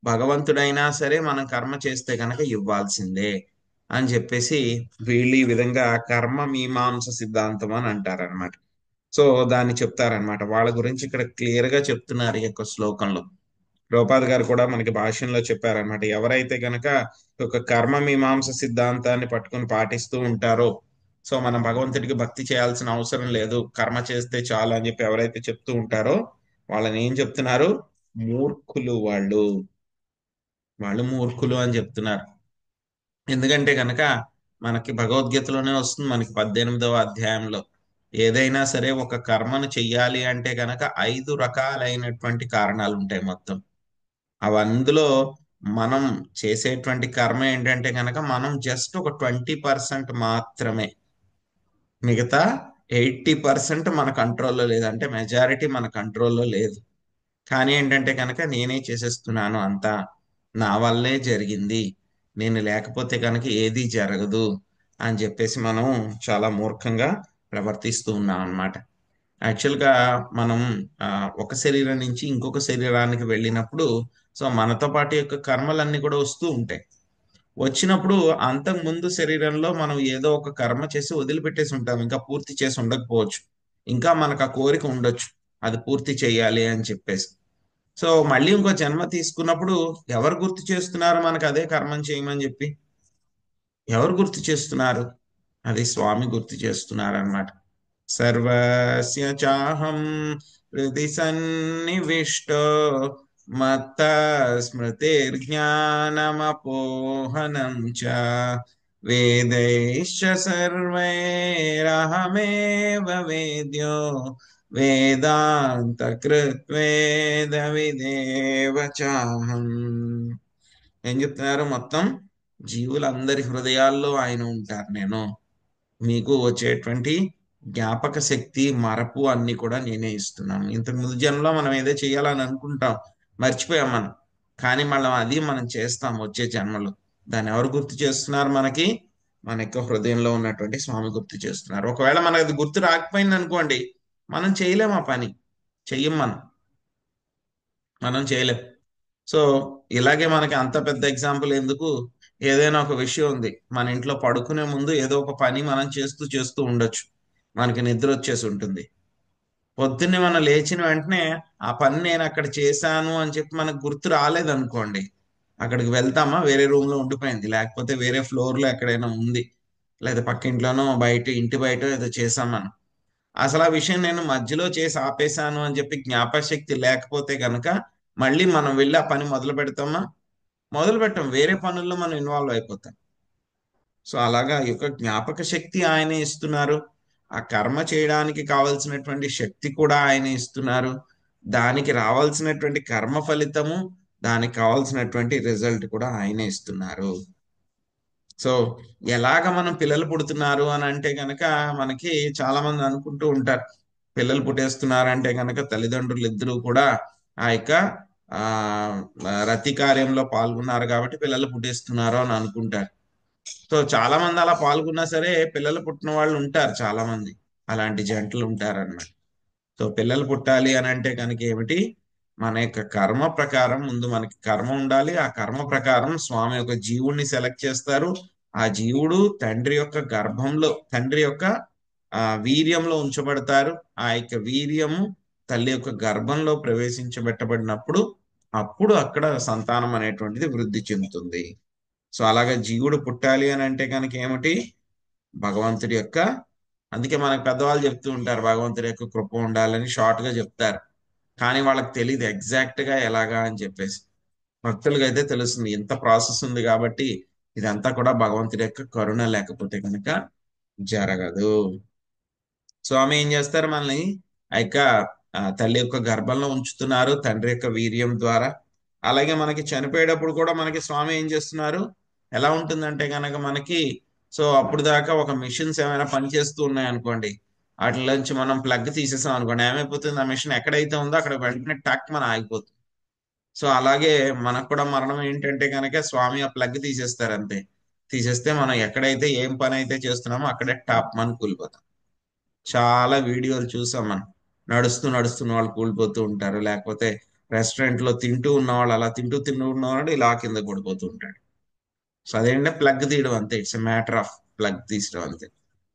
భగవంతుడైనా సరే మనం కర్మ చేస్తే కనుక ఇవ్వాల్సిందే అని చెప్పేసి వీళ్ళు ఈ విధంగా కర్మ మీమాంస సిద్ధాంతం అని అంటారనమాట. సో దాన్ని చెప్తారనమాట. వాళ్ళ గురించి ఇక్కడ క్లియర్ గా చెప్తున్నారు ఈ యొక్క శ్లోకంలో. రూపాద్ గారు కూడా మనకి భాష్యంలో చెప్పారనమాట. ఎవరైతే కనుక ఒక కర్మ మీమాంస సిద్ధాంతాన్ని పట్టుకొని పాటిస్తూ ఉంటారో, సో మనం భగవంతుడికి భక్తి చేయాల్సిన అవసరం లేదు, కర్మ చేస్తే చాలు అని చెప్పి ఎవరైతే చెప్తూ ఉంటారో వాళ్ళని ఏం చెప్తున్నారు? మూర్ఖులు. వాళ్ళు మూర్ఖులు అని చెప్తున్నారు. ఎందుకంటే కనుక మనకి భగవద్గీతలోనే వస్తుంది, మనకి 18వ అధ్యాయంలో ఏదైనా సరే ఒక కర్మను చెయ్యాలి అంటే కనుక 5 రకాలైనటువంటి కారణాలు ఉంటాయి మొత్తం. అందులో మనం చేసేటువంటి కర్మ ఏంటంటే కనుక మనం జస్ట్ ఒక 20% మాత్రమే, మిగతా 80% మన కంట్రోల్లో లేదు. అంటే మెజారిటీ మన కంట్రోల్లో లేదు. కానీ ఏంటంటే కనుక నేనే చేసేస్తున్నాను, అంతా నా వల్లే జరిగింది, నేను లేకపోతే కనుక ఏది జరగదు అని చెప్పేసి మనం చాలా మూర్ఖంగా ప్రవర్తిస్తూ ఉన్నాం అన్నమాట. యాక్చువల్గా మనం ఒక శరీరం నుంచి ఇంకొక శరీరానికి వెళ్ళినప్పుడు సో మనతో పాటు యొక్క కర్మలన్నీ కూడా వస్తూ ఉంటాయి. వచ్చినప్పుడు అంతకు ముందు శరీరంలో మనం ఏదో ఒక కర్మ చేసి వదిలిపెట్టేసి ఉంటాం, ఇంకా పూర్తి చేసి ఉండకపోవచ్చు, ఇంకా మనకు ఆ కోరిక ఉండొచ్చు అది పూర్తి చేయాలి అని చెప్పేసి. సో మళ్ళీ ఇంకో జన్మ తీసుకున్నప్పుడు ఎవరు గుర్తు చేస్తున్నారు మనకు అదే కర్మం చేయమని చెప్పి? ఎవరు గుర్తు చేస్తున్నారు? అది స్వామి గుర్తు చేస్తున్నారు అన్నమాట. సర్వస్య చాహం హృది సన్నివిష్టో మత్త స్మృతిర్జ్ఞానమపోహనం చ వేదైశ్చ సర్వైరహమేవ వేద్యో వేదాంత కృత్వేద విదేవ చాహం. ఏం చెప్తున్నారు? మొత్తం జీవులందరి హృదయాల్లో ఆయన ఉంటారు. నేను మీకు వచ్చేటువంటి జ్ఞాపక శక్తి, మరపు అన్ని కూడా నేనే ఇస్తున్నాను. ఇంతకు ముందు జన్మలో మనం ఏదో చేయాలని అనుకుంటాం, మర్చిపోయాం మనం, కానీ మళ్ళీ అది మనం చేస్తాం వచ్చే జన్మలో. దాన్ని ఎవరు గుర్తు చేస్తున్నారు మనకి? మన యొక్క హృదయంలో ఉన్నటువంటి స్వామి గుర్తు చేస్తున్నారు. ఒకవేళ మనకు అది గుర్తు రాకపోయింది అనుకోండి, మనం చేయలేం, ఆ పని చెయ్యం, మనం చేయలేం. సో ఇలాగే మనకి అంత పెద్ద ఎగ్జాంపుల్ ఎందుకు, ఏదైనా ఒక విషయం ఉంది, మన ఇంట్లో పడుకునే ముందు ఏదో ఒక పని మనం చేస్తూ ఉండొచ్చు, మనకి నిద్ర వచ్చేసి ఉంటుంది. పొద్దున్నే మనం లేచిన వెంటనే ఆ పని నేను అక్కడ చేశాను అని చెప్పి మనకు గుర్తు రాలేదనుకోండి, అక్కడికి వెళ్తామా, వేరే రూమ్ లో ఉండిపోయింది, లేకపోతే వేరే ఫ్లోర్ లో ఎక్కడైనా ఉంది, లేదా పక్కింట్లోనో బయట ఇంటి బయట ఏదో చేసాం మనం. అసలు ఆ విషయం నేను మధ్యలో చేసి ఆపేశాను అని చెప్పి జ్ఞాపకశక్తి లేకపోతే గనక మళ్ళీ మనం వెళ్ళి ఆ పని మొదలు పెడతామా? మొదలు పెట్టాం, వేరే పనుల్లో మనం ఇన్వాల్వ్ అయిపోతాం. సో అలాగా ఈ యొక్క జ్ఞాపక శక్తి ఆయనే ఇస్తున్నారు, ఆ కర్మ చేయడానికి కావలసినటువంటి శక్తి కూడా ఆయనే ఇస్తున్నారు, దానికి రావాల్సినటువంటి కర్మ ఫలితము, దానికి కావాల్సినటువంటి రిజల్ట్ కూడా ఆయనే ఇస్తున్నారు. సో ఎలాగ మనం పిల్లలు పుడుతున్నారు అని అంటే కనుక మనకి చాలా మంది అనుకుంటూ ఉంటారు, పిల్లలు పుట్టేస్తున్నారు అంటే కనుక తల్లిదండ్రులు ఇద్దరూ కూడా ఆ యొక్క ఆ రతి కార్యంలో పాల్గొన్నారు కాబట్టి పిల్లలు పుట్టేస్తున్నారు అని అనుకుంటారు. సో చాలా మంది అలా పాల్గొన్నా సరే పిల్లలు పుట్టిన వాళ్ళు ఉంటారు, చాలా మంది అలాంటి జంటలు ఉంటారు అన్నమాట. సో పిల్లలు పుట్టాలి అని అంటే కనుక ఏమిటి, మన యొక్క కర్మ ప్రకారం ముందు మనకి కర్మ ఉండాలి, ఆ కర్మ ప్రకారం స్వామి ఒక జీవుడిని సెలెక్ట్ చేస్తారు, ఆ జీవుడు తండ్రి యొక్క గర్భంలో, తండ్రి యొక్క వీర్యంలో ఉంచబడతారు, ఆ యొక్క వీర్యము తల్లి యొక్క గర్భంలో ప్రవేశించబెట్టబడినప్పుడు అప్పుడు అక్కడ సంతానం అనేటువంటిది వృద్ధి చెందుతుంది. సో అలాగే జీవుడు పుట్టాలి అని అంటే కనుక ఏమిటి, భగవంతుడి యొక్క, అందుకే మనకు పెద్దవాళ్ళు చెప్తూ ఉంటారు భగవంతుడి యొక్క కృప ఉండాలని షార్ట్ గా చెప్తారు, కానీ వాళ్ళకి తెలియదు ఎగ్జాక్ట్ గా ఎలాగా అని చెప్పేసి. భక్తులకి అయితే తెలుస్తుంది ఇంత ప్రాసెస్ ఉంది కాబట్టి ఇదంతా కూడా భగవంతుడి యొక్క కరుణ లేకపోతే కనుక జరగదు. స్వామి ఏం చేస్తారు, మనల్ని ఆ యొక్క తల్లి యొక్క గర్భంలో ఉంచుతున్నారు తండ్రి యొక్క వీర్యం ద్వారా. అలాగే మనకి చనిపోయేటప్పుడు కూడా మనకి స్వామి ఏం చేస్తున్నారు, ఎలా ఉంటుందంటే కనుక మనకి, సో అప్పుడు దాకా ఒక మిషన్స్ ఏమైనా పనిచేస్తూ ఉన్నాయి అనుకోండి, వాటిలోంచి మనం ప్లగ్ తీసేసాం అనుకోండి, ఏమైపోతుంది, ఆ మిషన్ ఎక్కడైతే ఉందో అక్కడ వెంటనే టక్ మన ఆగిపోతుంది. సో అలాగే మనకు కూడా మరణం ఏంటంటే కనుక స్వామి ఆ ప్లగ్ తీసేస్తారు అంతే, తీసేస్తే మనం ఎక్కడైతే ఏం పని అయితే చేస్తున్నామో అక్కడే టాప్ మన కూలిపోతాం. చాలా వీడియోలు చూసాం మనం, నడుస్తున్న వాళ్ళు కూలిపోతూ ఉంటారు, లేకపోతే రెస్టారెంట్ లో తింటూ ఉన్నవాళ్ళు అలా తింటూ ఉన్నవాడు ఇలా కింద పడిపోతూ ఉంటాడు. సో అదేంటంటే ప్లగ్ తీయడం అంతే, it's a matter of plug తీసడం అంతే.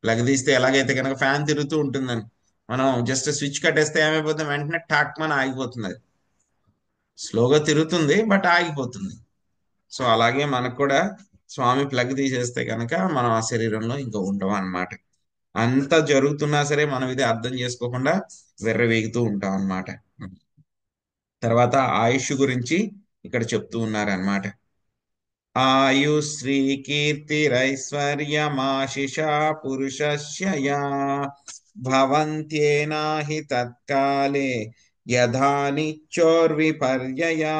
ప్లగ్ తీస్తే ఎలాగైతే కనుక ఫ్యాన్ తిరుగుతూ ఉంటుందని మనం జస్ట్ స్విచ్ కట్టేస్తే ఏమైపోతుంది, వెంటనే టాక్ మన ఆగిపోతుంది, అది స్లోగా తిరుగుతుంది బట్ ఆగిపోతుంది. సో అలాగే మనకు కూడా స్వామి ప్లగ్ తీసేస్తే కనుక మనం ఆ శరీరంలో ఇంకా ఉండవు అన్నమాట. అంత జరుగుతున్నా సరే మనం ఇది అర్థం చేసుకోకుండా వెర్రవీగుతూ ఉంటాం అన్నమాట. తర్వాత ఆయుష్ గురించి ఇక్కడ చెప్తూ ఉన్నారన్నమాట. ఆయు శ్రీ కీర్తిరైశ్వర్యమాశిషా పురుషస్య యా భవంత్యేనాహి తత్కాలే యథా నిత్యోర్విపర్యయా.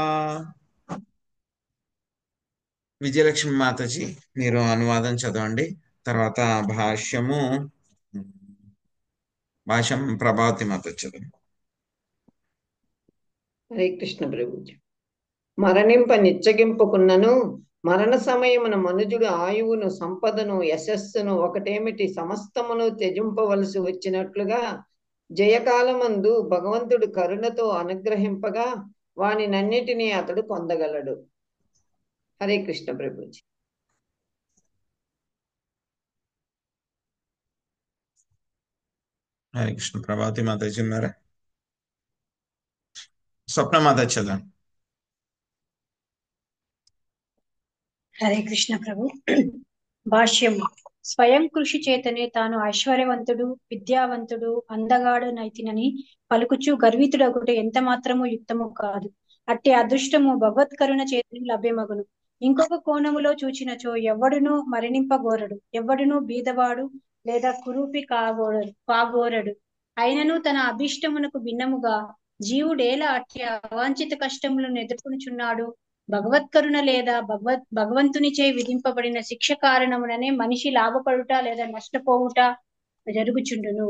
విజయలక్ష్మి మాతాజీ మీరు అనువాదం చదవండి, తర్వాత భాష్యం ప్రభావతి మాత చదవండి. హరే కృష్ణ ప్రభుజీ. మరణింప నిచ్చగింపుకున్నను మరణ సమయమున మనుజుడు ఆయువును, సంపదను, యశస్సును ఒకటేమిటి సమస్తమును త్యజింపవలసి వచ్చినట్లుగా జయకాలమందు భగవంతుడు కరుణతో అనుగ్రహింపగా వానినన్నిటినీ అతడు పొందగలడు. హరే కృష్ణ ప్రభుజీ. హరే కృష్ణ. ప్రభావతి మాతాజీ ఉన్నారా? స్వప్న మాత చదవండి. హరే కృష్ణ ప్రభు. భాష్యం. స్వయం కృషి చేతనే తాను ఐశ్వర్యవంతుడు, విద్యావంతుడు, అందగాడనైతినని పలుకుచు గర్వితుడొకటి ఎంత మాత్రము యుక్తము కాదు. అట్టి అదృష్టము భగవత్కరుణ చేతనే లభ్యమగును. ఇంకొక కోణములో చూచినచో ఎవ్వడునూ మరణింపగోరడు, ఎవ్వడునూ బీదవాడు లేదా కురూపి కాగోరడు. అయినను తన అభిష్టమునకు భిన్నముగా జీవుడేలా అట్టి అవాంఛిత కష్టములను ఎదుర్కొనుచున్నాడు. భగవత్కరుణ లేదా భగవంతునిచే విధింపబడిన శిక్ష కారణముననే మనిషి లాభపడుట లేదా నష్టపోవుట జరుగుచుండును.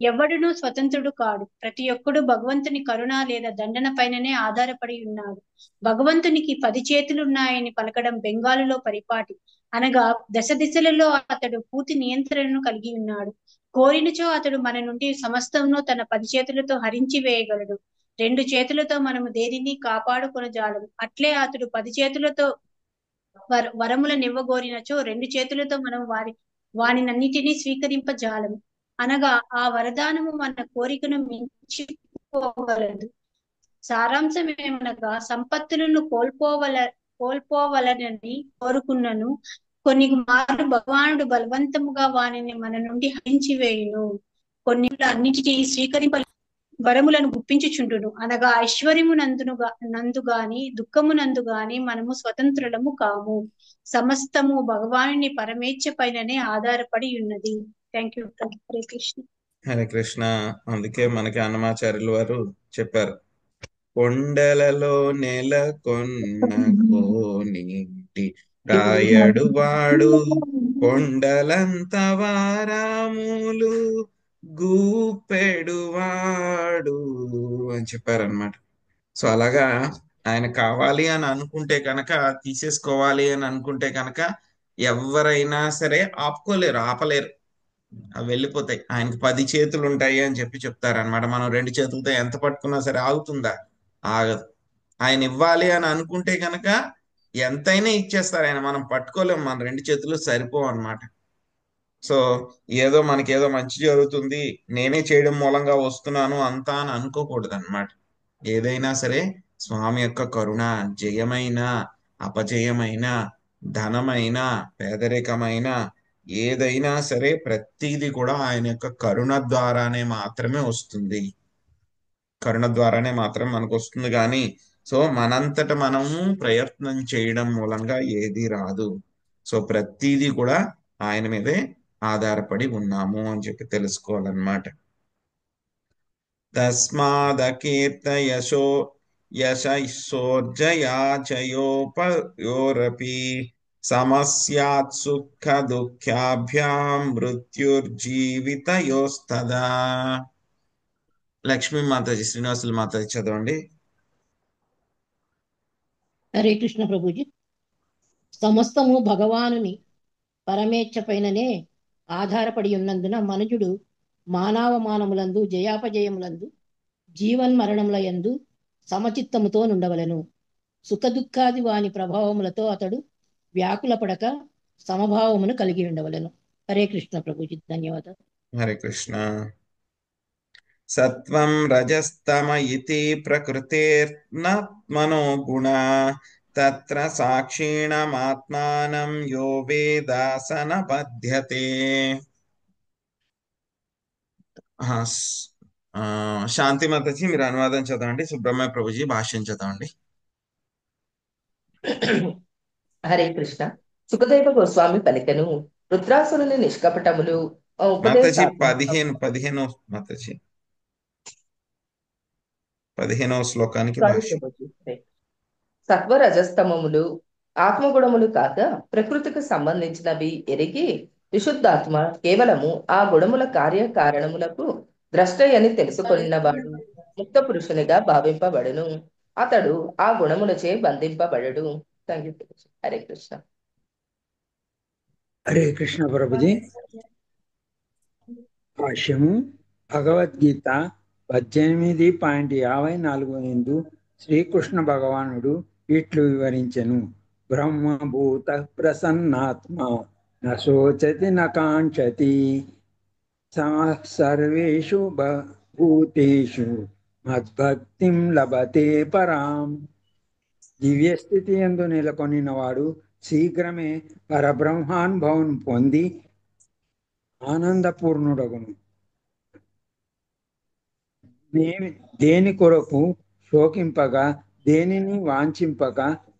ఎవ్వడునూ స్వతంత్రుడు కాడు. ప్రతి ఒక్కడు భగవంతుని కరుణ లేదా దండన పైననే ఆధారపడి ఉన్నాడు. భగవంతునికి 10 చేతులున్నాయని పలకడం బెంగాలులో పరిపాటి. అనగా దశ దిశలలో అతడు పూర్తి నియంత్రణను కలిగి ఉన్నాడు. కోరినచో అతడు మన నుండి సమస్తమును తన 10 చేతులతో హరించి వేయగలడు. 2 చేతులతో మనము దేనిని కాపాడుకొనజాలము. అట్లే అతడు 10 చేతులతో వరములనివ్వగోరినచో 2 చేతులతో మనం వానినన్నిటినీ స్వీకరింపజాలము. అనగా ఆ వరదానము మన కోరికను మించిపోగలదు. సారాంశం ఏమనగా సంపత్తులను కోల్పోవలనని కోరుకున్నను కొన్ని మారు భగవానుడు బలవంతముగా వానిని మన నుండి హరించివేయును. కొన్ని అన్నిటినీ స్వీకరింప వరములను గుప్పించుచుండును. అనగా ఐశ్వర్యము నందు గాని దుఃఖము నందు గాని మనము స్వతంత్రులము కాము. సమస్తము భగవానుని పరమేచ్ఛ పైననే ఆధారపడి ఉన్నది. Thank you. హరే కృష్ణ. హరే కృష్ణ. అందుకే మనకి అన్నమాచార్యులు వారు చెప్పారు, కొండలలో నెలకొన్న కోనింటి రాయడు వాడు కొండలంత వారాములు గూపెడువాడు అని చెప్పారనమాట. సో అలాగా ఆయన కావాలి అని అనుకుంటే కనుక, తీసేసుకోవాలి అని అనుకుంటే కనుక ఎవరైనా సరే ఆపలేరు. అవి వెళ్ళిపోతాయి. ఆయనకి 10 చేతులు ఉంటాయి అని చెప్తారనమాట. మనం 2 చేతులతో ఎంత పట్టుకున్నా సరే ఆగుతుందా? ఆగదు. ఆయన ఇవ్వాలి అని అనుకుంటే కనుక ఎంతైనా ఇచ్చేస్తారు ఆయన. మనం పట్టుకోలేము, మన 2 చేతులు సరిపోవు అనమాట. సో మనకేదో మంచి జరుగుతుంది, నేనే చేయడం మూలంగా వస్తున్నాను అంతా అని అనుకోకూడదు అనమాట. ఏదైనా సరే స్వామి యొక్క కరుణ, జయమైన అపజయమైన ధనమైన పేదరికమైన ఏదైనా సరే ప్రతిదీ కూడా ఆయన యొక్క కరుణ ద్వారానే మాత్రమే వస్తుంది. కరుణ ద్వారానే మాత్రం మనకు వస్తుంది. కానీ సో మనంతట మనము ప్రయత్నం చేయడం మూలంగా ఏది రాదు. సో ప్రతిదీ కూడా ఆయన మీదే ఆధారపడి ఉన్నాము అని తెలుసుకోవాలన్నమాట. తస్మాదకీర్త యశోర్జయాచయోపయోరపి సమస్యాత్ సుఖ దుఃఖాభ్యాం మృత్యుర్జీవితయోస్తదా. లక్ష్మీ మాతాజీ, శ్రీనివాసులు మాతాజీ చదవండి. హరే కృష్ణ ప్రభుజీ. సమస్తము భగవానుని పరమేచ్ఛ పైననే ఆధారపడి ఉన్నందున మనుజుడు మానవమానములందు జయాపజయములందు జీవన్మరణముల యందు సమచిత్తముతో నుండవలెను. సుఖదుఖాది వాని ప్రభావములతో అతడు వ్యాకుల పడక సమభావమును కలిగి ఉండవలెను. హరే కృష్ణ ప్రభుజీ. ధన్యవాదాలు. హరే కృష్ణ. సత్వం రజస్తమ ఇతి ప్రకృతిర్నత్మనో గుణ తత్ర సాక్షిణమాత్మానం యో వేదాసన బధ్యతే. శాంతి మాతాజీ మీరు అనువాదం చదవండి. సుబ్రహ్మణ్య ప్రభుజీ భాష్యం చదవండి. హరే కృష్ణ. సుఖదేవ గోస్వామి పలికెను, రుద్రాసురుని నిష్కపటములు మాతాజీ 15 మాతాజీ 15వ శ్లోకానికి భాష్యం. సత్వరజస్తమములు ఆత్మగుణములు కాక ప్రకృతికి సంబంధించినవి ఎరిగి విశుద్ధాత్మ కేవలము ఆ గుణముల కార్యకారణములకు ద్రష్టయని తెలుసుకున్నవాడు ముక్త పురుషునిగా భావింపబడును. అతడు ఆ గుణములచే బంధింపబడడు. హరే కృష్ణ. హరే కృష్ణ ప్రభుజీ. భాష్యము. భగవద్గీత 18.54 ఎందు శ్రీకృష్ణ భగవానుడు ఇట్లు వివరించెను. బ్రహ్మభూత ప్రసన్నాత్మ నశోచతి నకాంక్షతి సర్వేషు భూతేషు మద్భక్తిం లభతే పరాం. దివ్యస్థితి యందు నెలకొనినవాడు శీఘ్రమే పరబ్రహ్మానుభవం పొంది ఆనందపూర్ణుడగును. దేని కొరకు శోకింపగా దేనిని వాంఛింపక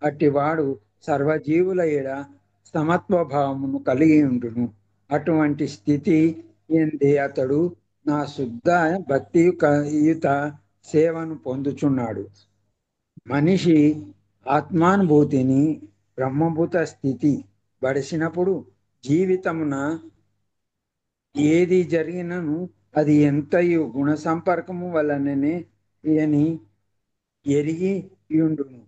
అట్టివాడు సర్వజీవుల ఎడ సమత్వభావమును కలిగి ఉండును. అటువంటి స్థితి ఎందే అతడు నా శుద్ధ భక్తియుత సేవను పొందుచున్నాడు. మనిషి ఆత్మానుభూతిని బ్రహ్మభూత స్థితి బడిసినప్పుడు జీవితమున ఏది జరిగినను అది ఎంతయు గుణ సంపర్కము వలననే అని ఎరిగి ఉండును.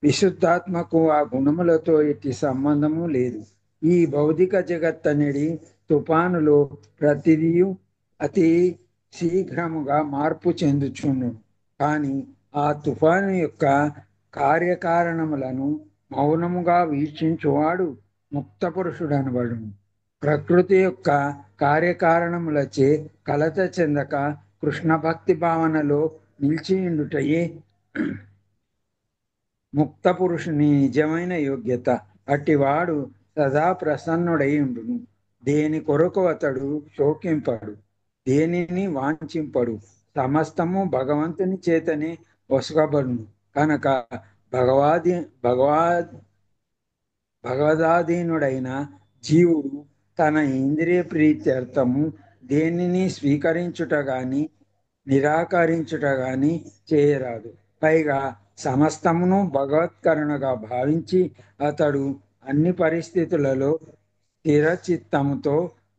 విశుద్ధాత్మకు ఆ గుణములతో ఎట్టి సంబంధము లేదు. ఈ భౌతిక జగత్ అనేది తుఫానులో ప్రతిదియు అతి శీఘ్రముగా మార్పు చెందుచుండు. కానీ ఆ తుఫాను యొక్క కార్యకారణములను మౌనముగా వీక్షించువాడు ముక్త పురుషుడు అనబడును. ప్రకృతి యొక్క కార్యకారణములచే కలత చెందక కృష్ణ భక్తి భావనలో నిలిచియుండుటయే ముక్త పురుషుని నిజమైన యోగ్యత. అట్టివాడు సదా ప్రసన్నుడై ఉండును. దేని కొరకు అతడు శోకింపడు, దేనిని వాంఛింపడు. సమస్తము భగవంతుని చేతనే వసగబడును కనుక భగవదాధీనుడైన జీవుడు తన ఇంద్రియ ప్రీత్యర్థము దేనిని స్వీకరించుట గాని నిరాకరించుట గాని చేయరాదు. పైగా సమస్తమును భగవత్కరుణగా భావించి అతడు అన్ని పరిస్థితులలో స్థిర చిత్తముతో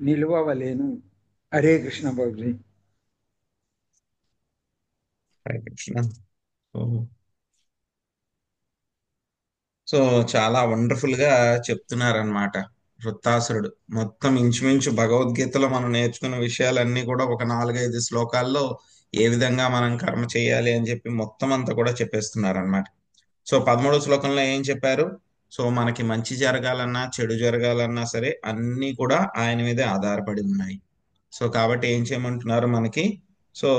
నిలువవలేను. హరే కృష్ణ బాబుజీ. హరే కృష్ణ. సో చాలా వండర్ఫుల్ గా చెప్తున్నారనమాట వృత్తాసురుడు. మొత్తం ఇంచుమించు భగవద్గీతలో మనం నేర్చుకున్న విషయాలన్నీ కూడా ఒక 4-5 శ్లోకాల్లో ఏ విధంగా మనం కర్మ చేయాలి అని చెప్పి మొత్తం అంతా కూడా చెప్పేస్తున్నారు అనమాట. సో 13వ శ్లోకంలో ఏం చెప్పారు? సో మనకి మంచి జరగాలన్నా చెడు జరగాలన్నా సరే అన్నీ కూడా ఆయన మీదే ఆధారపడి ఉన్నాయి. సో కాబట్టి ఏం చేయమంటున్నారు మనకి? సో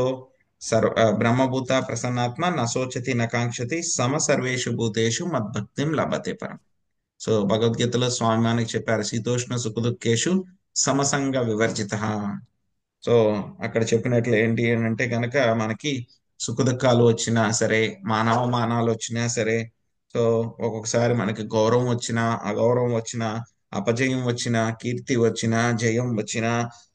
బ్రహ్మభూత ప్రసన్నాత్మ నశోచతి నకాంక్షతి సమ సర్వేషు భూతేషు మద్భక్తిం లభతే పరం. సో భగవద్గీతలో స్వామి మనకి చెప్పారు, శీతోష్ణ సుఖదుఖేషు సమసంగ వివర్జిత. సో అక్కడ చెప్పినట్లు ఏంటి అంటే కనుక మనకి సుఖదుఖాలు వచ్చినా సరే, మానాలు వచ్చినా సరే, సో ఒక్కొక్కసారి మనకి గౌరవం వచ్చినా అగౌరవం వచ్చినా, అపజయం వచ్చినా, కీర్తి వచ్చినా, జయం వచ్చినా,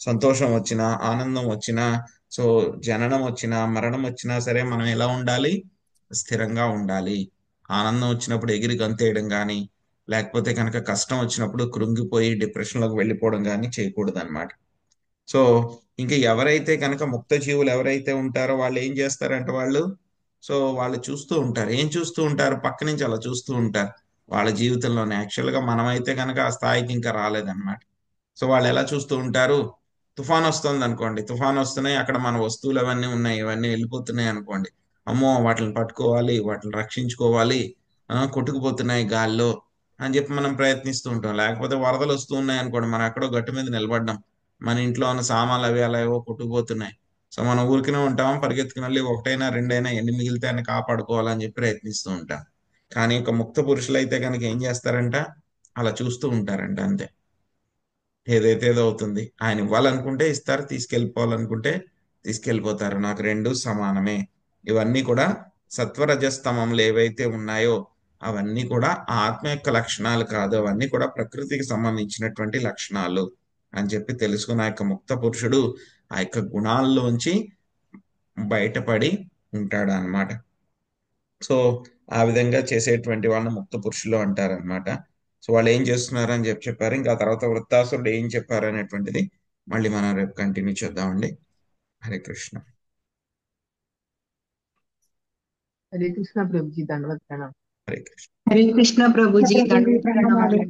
సంతోషం వచ్చినా, ఆనందం వచ్చినా, సో జననం వచ్చినా మరణం వచ్చినా సరే మనం ఎలా ఉండాలి? స్థిరంగా ఉండాలి. ఆనందం వచ్చినప్పుడు ఎగిరి గంతేయడం కానీ, లేకపోతే కనుక కష్టం వచ్చినప్పుడు కృంగిపోయి డిప్రెషన్లోకి వెళ్ళిపోవడం కానీ చేయకూడదు అనమాట. సో ఇంకా ఎవరైతే కనుక ముక్త జీవులు ఎవరైతే ఉంటారో వాళ్ళు ఏం చేస్తారంటే వాళ్ళు చూస్తూ ఉంటారు. ఏం చూస్తూ ఉంటారు? పక్క నుంచి అలా చూస్తూ ఉంటారు వాళ్ళ జీవితంలోనే. యాక్చువల్గా మనమైతే కనుక ఆ స్థాయికి ఇంకా రాలేదన్నమాట. సో వాళ్ళు ఎలా చూస్తూ ఉంటారు? తుఫాన్ వస్తుంది అనుకోండి, తుఫాన్ వస్తున్నాయి, అక్కడ మన వస్తువులు అవన్నీ ఉన్నాయి, ఇవన్నీ వెళ్ళిపోతున్నాయి అనుకోండి, అమ్మో వాటిని పట్టుకోవాలి, వాటిని రక్షించుకోవాలి, కొట్టుకుపోతున్నాయి గాల్లో అని చెప్పి మనం ప్రయత్నిస్తూ ఉంటాం. లేకపోతే వరదలు వస్తూ ఉన్నాయి అనుకోండి, మనం ఎక్కడో గట్టు మీద నిలబడ్డాం, మన ఇంట్లో ఉన్న సామాన్లు అవి అలా ఏవో కొట్టుకుపోతున్నాయి. సో మనం ఊరికనే ఉంటాం, పరిగెత్తుకుని వెళ్ళి ఒకటైనా రెండైనా ఎన్ని మిగిలితే అని కాపాడుకోవాలని చెప్పి ప్రయత్నిస్తూ ఉంటాం. కానీ ఒక ముక్త పురుషులు అయితే కనుక ఏం చేస్తారంట? అలా చూస్తూ ఉంటారంట అంతే. ఏదైతే ఏదో అవుతుంది, ఆయన ఇవ్వాలనుకుంటే ఇస్తారు, తీసుకెళ్ళిపోవాలనుకుంటే తీసుకెళ్ళిపోతారు. నాకు రెండు సమానమే. ఇవన్నీ కూడా సత్వరజస్తమములు ఏవైతే ఉన్నాయో అవన్నీ కూడా ఆత్మ యొక్క లక్షణాలు కాదు, అవన్నీ కూడా ప్రకృతికి సంబంధించినటువంటి లక్షణాలు అని చెప్పి తెలుసుకున్న ఆ యొక్క ముక్త పురుషుడు ఆ యొక్క గుణాల్లోంచి బయటపడి ఉంటాడు అన్నమాట. సో ఆ విధంగా చేసేటువంటి వాళ్ళని ముక్త పురుషులు అంటారు అనమాట. సో వాళ్ళు ఏం చేస్తున్నారు అని చెప్పారు. ఇంకా తర్వాత వృత్తాసురుడు ఏం చెప్పారు అనేటువంటిది మళ్ళీ మనం రేపు కంటిన్యూ చేద్దామండి. హరే కృష్ణ. హరే కృష్ణ ప్రభుజీ, ధన్యవాదాలు. హరే కృష్ణ. హరే కృష్ణ ప్రభుజీ, ధన్యవాదాలు.